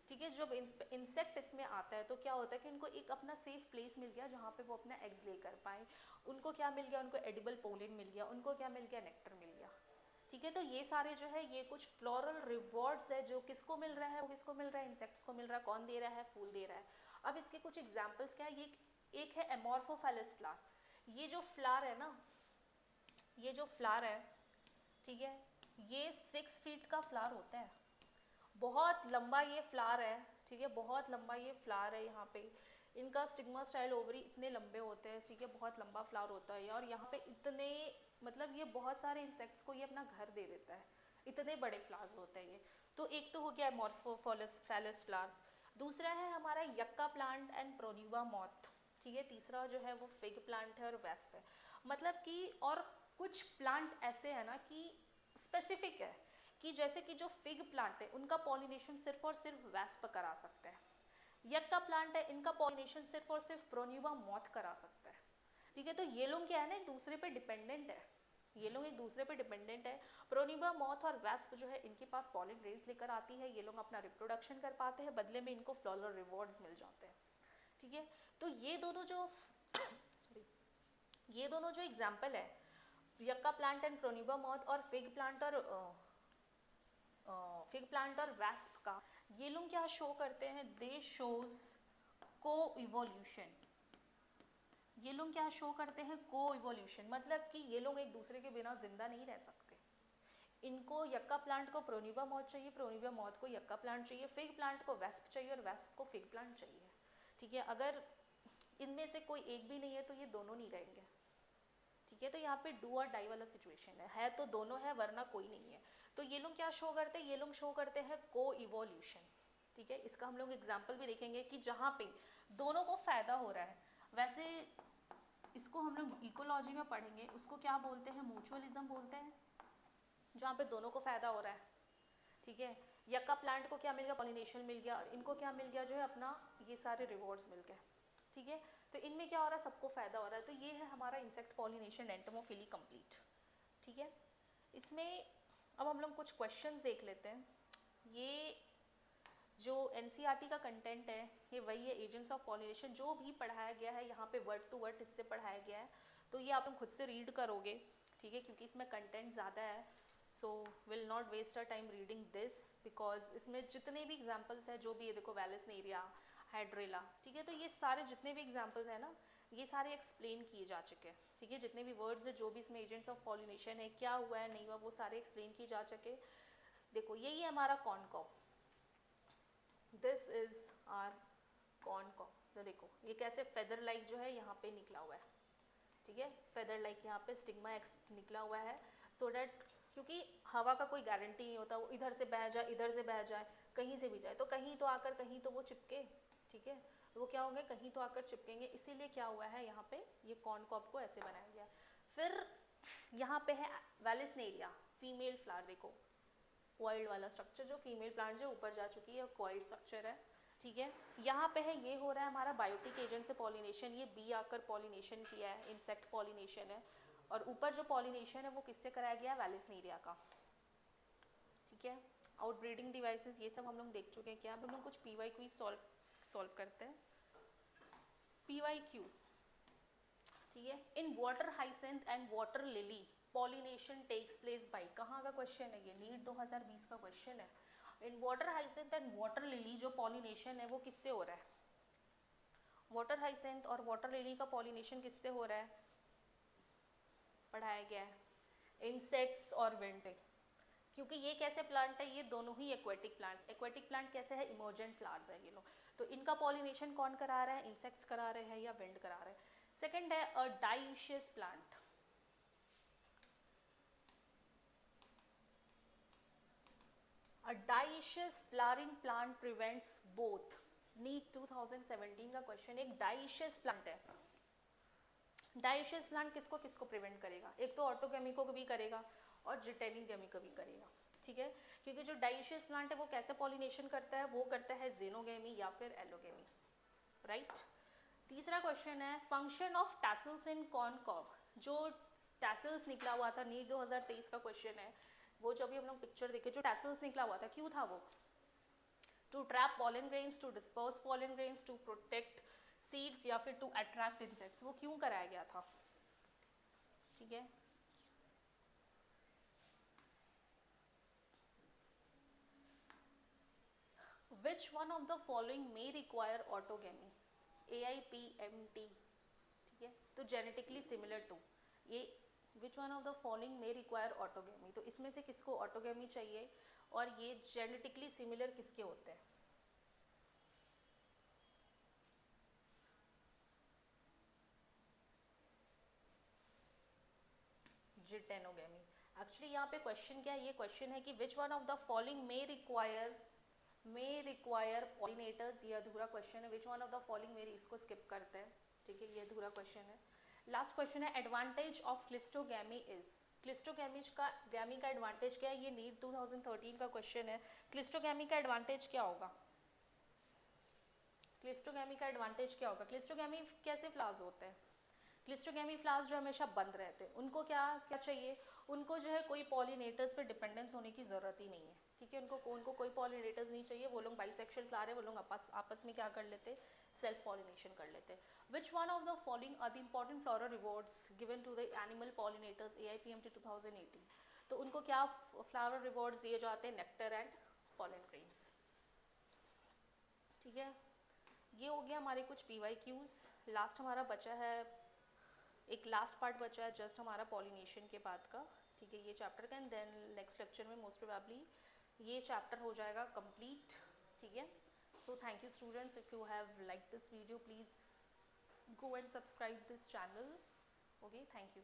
S1: ठीक है। जब इंसेक्ट इसमें आता है तो क्या होता है कि उनको एक अपना सेफ प्लेस मिल गया जहाँ पे वो अपना एग्स ले कर पाए। उनको क्या मिल गया, उनको एडिबल पोलन मिल गया, उनको क्या मिल गया, नेक्टर मिल गया, ठीक है। तो ये सारे जो है ये कुछ फ्लोरल रिवॉर्ड्स है जो किसको मिल रहा है, वो किसको मिल रहा है, इंसेक्ट्स को मिल रहा है। कौन दे रहा है, फूल दे रहा है। अब इसके कुछ एग्जाम्पल्स क्या है, ये एक है एमोर्फोफेलस फ्लावर। ये जो फ्लावर है ना, ये जो फ्लावर है, ठीक है, ये 6 फीट का फ्लावर होता है, बहुत लंबा ये फ्लावर है, ठीक है, बहुत लंबा ये फ्लावर है। यहाँ पे इनका स्टिग्मा स्टाइल ओवरी इतने लंबे होते हैं, ठीक है, बहुत लंबा फ्लावर होता है। और यहाँ पे इतने मतलब ये बहुत सारे इंसेक्ट्स को ये अपना घर दे देता है, इतने बड़े फ्लावर्स होते हैं ये। तो एक तो हो गया एमोर्फोफेलस फ्लावर्स, दूसरा है हमारा यक्का प्लांट एंड प्रोन्यूबा मॉथ, ठीक है, तीसरा जो है वो फिग प्लांट है और वेस्प है। मतलब कि और कुछ प्लांट ऐसे है ना कि स्पेसिफिक है कि जैसे कि जो फिग प्लांट है उनका पॉलिनेशन सिर्फ और सिर्फ वेस्प करा सकता है। यक्का प्लांट है, इनका पॉलिनेशन सिर्फ और सिर्फ प्रोन्यूबा मॉथ करा सकता है, ठीक है। तो ये लोग क्या है ना, एक दूसरे पे डिपेंडेंट है, ये लोग एक दूसरे पे डिपेंडेंट है। प्रोन्यूबा मॉथ और वेस्प जो है इनके पास पॉलिन ग्रेन्स लेकर आती है, ये लोग अपना रिप्रोडक्शन कर पाते हैं, बदले में इनको फ्लोरल रिवॉर्ड्स मिल जाते हैं, ठीक है। तो ये दोनों जो सॉरी ये दोनों जो एग्जाम्पल है, यक्का प्लांट एंड प्रोन्यूबा मॉथ और फिग प्लांट और वेस्प का, ये लोग क्या शो करते हैं, दे शोज को इवोल्यूशन। ये लोग क्या शो करते हैं, को इवोल्यूशन, मतलब कि ये लोग एक दूसरे के बिना जिंदा नहीं रह सकते। इनको यक्का प्लांट को प्रोन्यूबा मॉथ चाहिए, प्रोन्यूबा मॉथ को यक्का प्लांट चाहिए, फिग प्लांट को वेस्प चाहिए और वेस्प को फिग प्लांट चाहिए, ठीक है। अगर इनमें से कोई एक भी नहीं है तो ये दोनों नहीं रहेंगे, ठीक है। तो यहाँ पे डू और डाई वाला सिचुएशन है तो दोनों है वरना कोई नहीं है। तो ये लोग क्या शो करते हैं, ये लोग शो करते हैं को इवोल्यूशन, ठीक है। इसका हम लोग एग्जाम्पल भी देखेंगे कि जहाँ पे दोनों को फायदा हो रहा है। वैसे इसको हम लोग इकोलॉजी में पढ़ेंगे, उसको क्या बोलते हैं, म्यूचुअलिज्म बोलते हैं, जहाँ पे दोनों को फायदा हो रहा है, ठीक है। यक्का प्लांट को क्या मिल गया, पॉलिनेशन मिल गया, और इनको क्या मिल गया, जो है अपना ये सारे रिवॉर्ड्स मिल गए, ठीक है। तो इनमें क्या हो रहा है, सबको फायदा हो रहा है। तो ये है हमारा इंसेक्ट पॉलिनेशन एंटोमोफिली कंप्लीट, ठीक है। इसमें अब हम लोग कुछ क्वेश्चंस देख लेते हैं। ये जो एनसीईआरटी का कंटेंट है ये वही है, एजेंट्स ऑफ पॉलिनेशन जो भी पढ़ाया गया है यहाँ पे वर्ड टू वर्ड इससे पढ़ाया गया है। तो ये आप लोग खुद से रीड करोगे, ठीक है, क्योंकि इसमें कंटेंट ज़्यादा है। So will not waste a time reading this, because इसमें जितने भी एग्जाम्पल्स हैं, जो भी ये देखो वैलेसनेरिया, हाइड्रेला, ठीक है, तो ये सारे जितने भी एग्जाम्पल्स हैं ना, ये सारे एक्सप्लेन किए जा चुके हैं, ठीक है। जितने भी वर्ड्स है, जो भी इसमें एजेंट्स ऑफ पॉलिनेशन है, क्या हुआ है नहीं हुआ, वो सारे एक्सप्लेन किए जा चुके। देखो यही है हमारा कॉनकॉप, दिस इज आर कॉनकॉप। तो देखो ये कैसे फेदर लाइक जो है यहाँ पे निकला हुआ है, ठीक है, फेदर लाइक यहाँ पे स्टिग्मा एक्स निकला हुआ है, सो डैट क्योंकि हवा का कोई गारंटी नहीं होता, वो इधर से बह जाए, इधर से बह जाए, कहीं से भी जाए, तो कहीं तो आकर कहीं तो वो चिपके, ठीक है। वो क्या होंगे, कहीं तो आकर चिपकेंगे, इसीलिए क्या हुआ है यहाँ पे ये कॉर्नकॉब को ऐसे बनाया गया। फिर यहाँ पे है वेलिस्नेरिया, फीमेल फ्लावर, देखो कॉइल्ड वाला स्ट्रक्चर, जो फीमेल प्लांट जो ऊपर जा चुकी है कॉइल्ड स्ट्रक्चर है, ठीक है। यहाँ पे है, ये हो रहा है हमारा बायोटिक एजेंट से पॉलिनेशन, ये बी आकर पॉलिनेशन किया है, इंसेक्ट पॉलिनेशन है, और ऊपर जो पॉलिनेशन है वो किससे कराया गया, वेलिस्नेरिया का, ठीक है। आउट ब्रीडिंग डिवाइसेस ये सब हम लोग देख चुके हैं। क्या हम लोग कुछ पीवाई क्विज सॉल्व करते हैं। PYQ, ठीक है। In water hyacinth and water lily pollination takes place by, कहाँ का क्वेश्चन है ये, नीट 2020 का क्वेश्चन है। In water hyacinth and water lily जो पॉलिनेशन है वो किससे हो रहा है, वाटर हाइसेंथ और वाटर लिली का पॉलिनेशन किससे हो रहा है, पढ़ाया गया है, इंसेक्ट्स और विंड से। क्योंकि ये कैसे प्लांट है, ये दोनों ही एक्वेटिक प्लांट्स, एक्वेटिक प्लांट कैसे है, इमर्जेंट फ्लावर्स है ये लोग, तो इनका पॉलिनेशन कौन करा रहा है, इंसेक्ट्स करा रहे हैं या विंड करा रहे हैं। सेकंड है a dioecious plant, a dioecious flowering plant prevents both, NEET 2017 का क्वेश्चन, एक डाइशियस प्लांट है, डाइशियस प्लांट किसको किसको प्रिवेंट करेगा, एक तो ऑटोगेमी को भी करेगा और जिटेनिगेमी को भी करेगा, ठीक है। क्योंकि जो डाइशियस प्लांट है वो कैसे पॉलिनेशन करता है, वो करता है जेनोगेमी या फिर एलोगेमी, राइट। तीसरा क्वेश्चन है फंक्शन ऑफ टैसल्स इन कॉर्नकॉब, जो टैसल्स निकला हुआ था, नीट 2023 का क्वेश्चन है, वो जो भी हम लोग पिक्चर देखे, जो टैसल्स निकला हुआ था क्यों था वो, to trap pollen grains, to disperse pollen grains, to protect seeds या फिर टू अट्रैक्ट इंसेक्ट्स, वो क्यों कराया गया था, ठीक है। Which one of the following may require autogamy, AIPMT, ठीक है, तो genetically similar to, ये which one of the following may require autogamy, तो इसमें से किसको autogamy चाहिए और ये genetically similar किसके होते हैं, जिटेनोगेमी। एक्चुअली यहाँ पे क्वेश्चन क्या है, ये क्वेश्चन है कि विच one of the following may require pollinators, ये अधूरा क्वेश्चन है, विच वन ऑफ द फॉलोइंग मेरी, इसको स्किप करते हैं, ठीक है, ये अधूरा क्वेश्चन है। लास्ट क्वेश्चन है advantage of cleistogamy is, cleistogamy का एडवांटेज क्या है, ये नीट 2013 का क्वेश्चन है, क्लिस्टोगेमी का एडवांटेज क्या होगा, क्लिस्टोगेमी का एडवांटेज क्या होगा, क्लिस्टोगेमी कैसे फ्लावर्स होते हैं, क्लिस्टोगेमी फ्लावर्स जो हमेशा बंद रहते हैं, उनको क्या क्या चाहिए, उनको जो है कोई पॉलिनेटर्स पे डिपेंडेंस होने की ज़रूरत ही नहीं है, ठीक है, उनको कोई पॉलिनेटर्स नहीं चाहिए, वो लोग बाइसेक्सुअल फ्लावर है, वो लोग आपस में क्या कर लेते, सेल्फ पॉलिनेशन कर लेते। Which one of the following are the important floral rewards given to the animal pollinators, AIPMT 2018, तो उनको क्या फ्लावर रिवॉर्ड्स दिए जाते हैं, नेक्टर एंड पॉलन ग्रेन्स, ठीक है। ये हो गया हमारे कुछ PYQs। लास्ट हमारा बचा है, एक लास्ट पार्ट बचा है जस्ट हमारा पॉलिनेशन के बाद का, ठीक है, ये चैप्टर का, एंड देन नेक्स्ट लेक्चर में मोस्ट प्रोबेबली ये चैप्टर हो जाएगा कंप्लीट, ठीक है। So thank you students, if you have like this video please go and subscribe this channel, okay, thank you.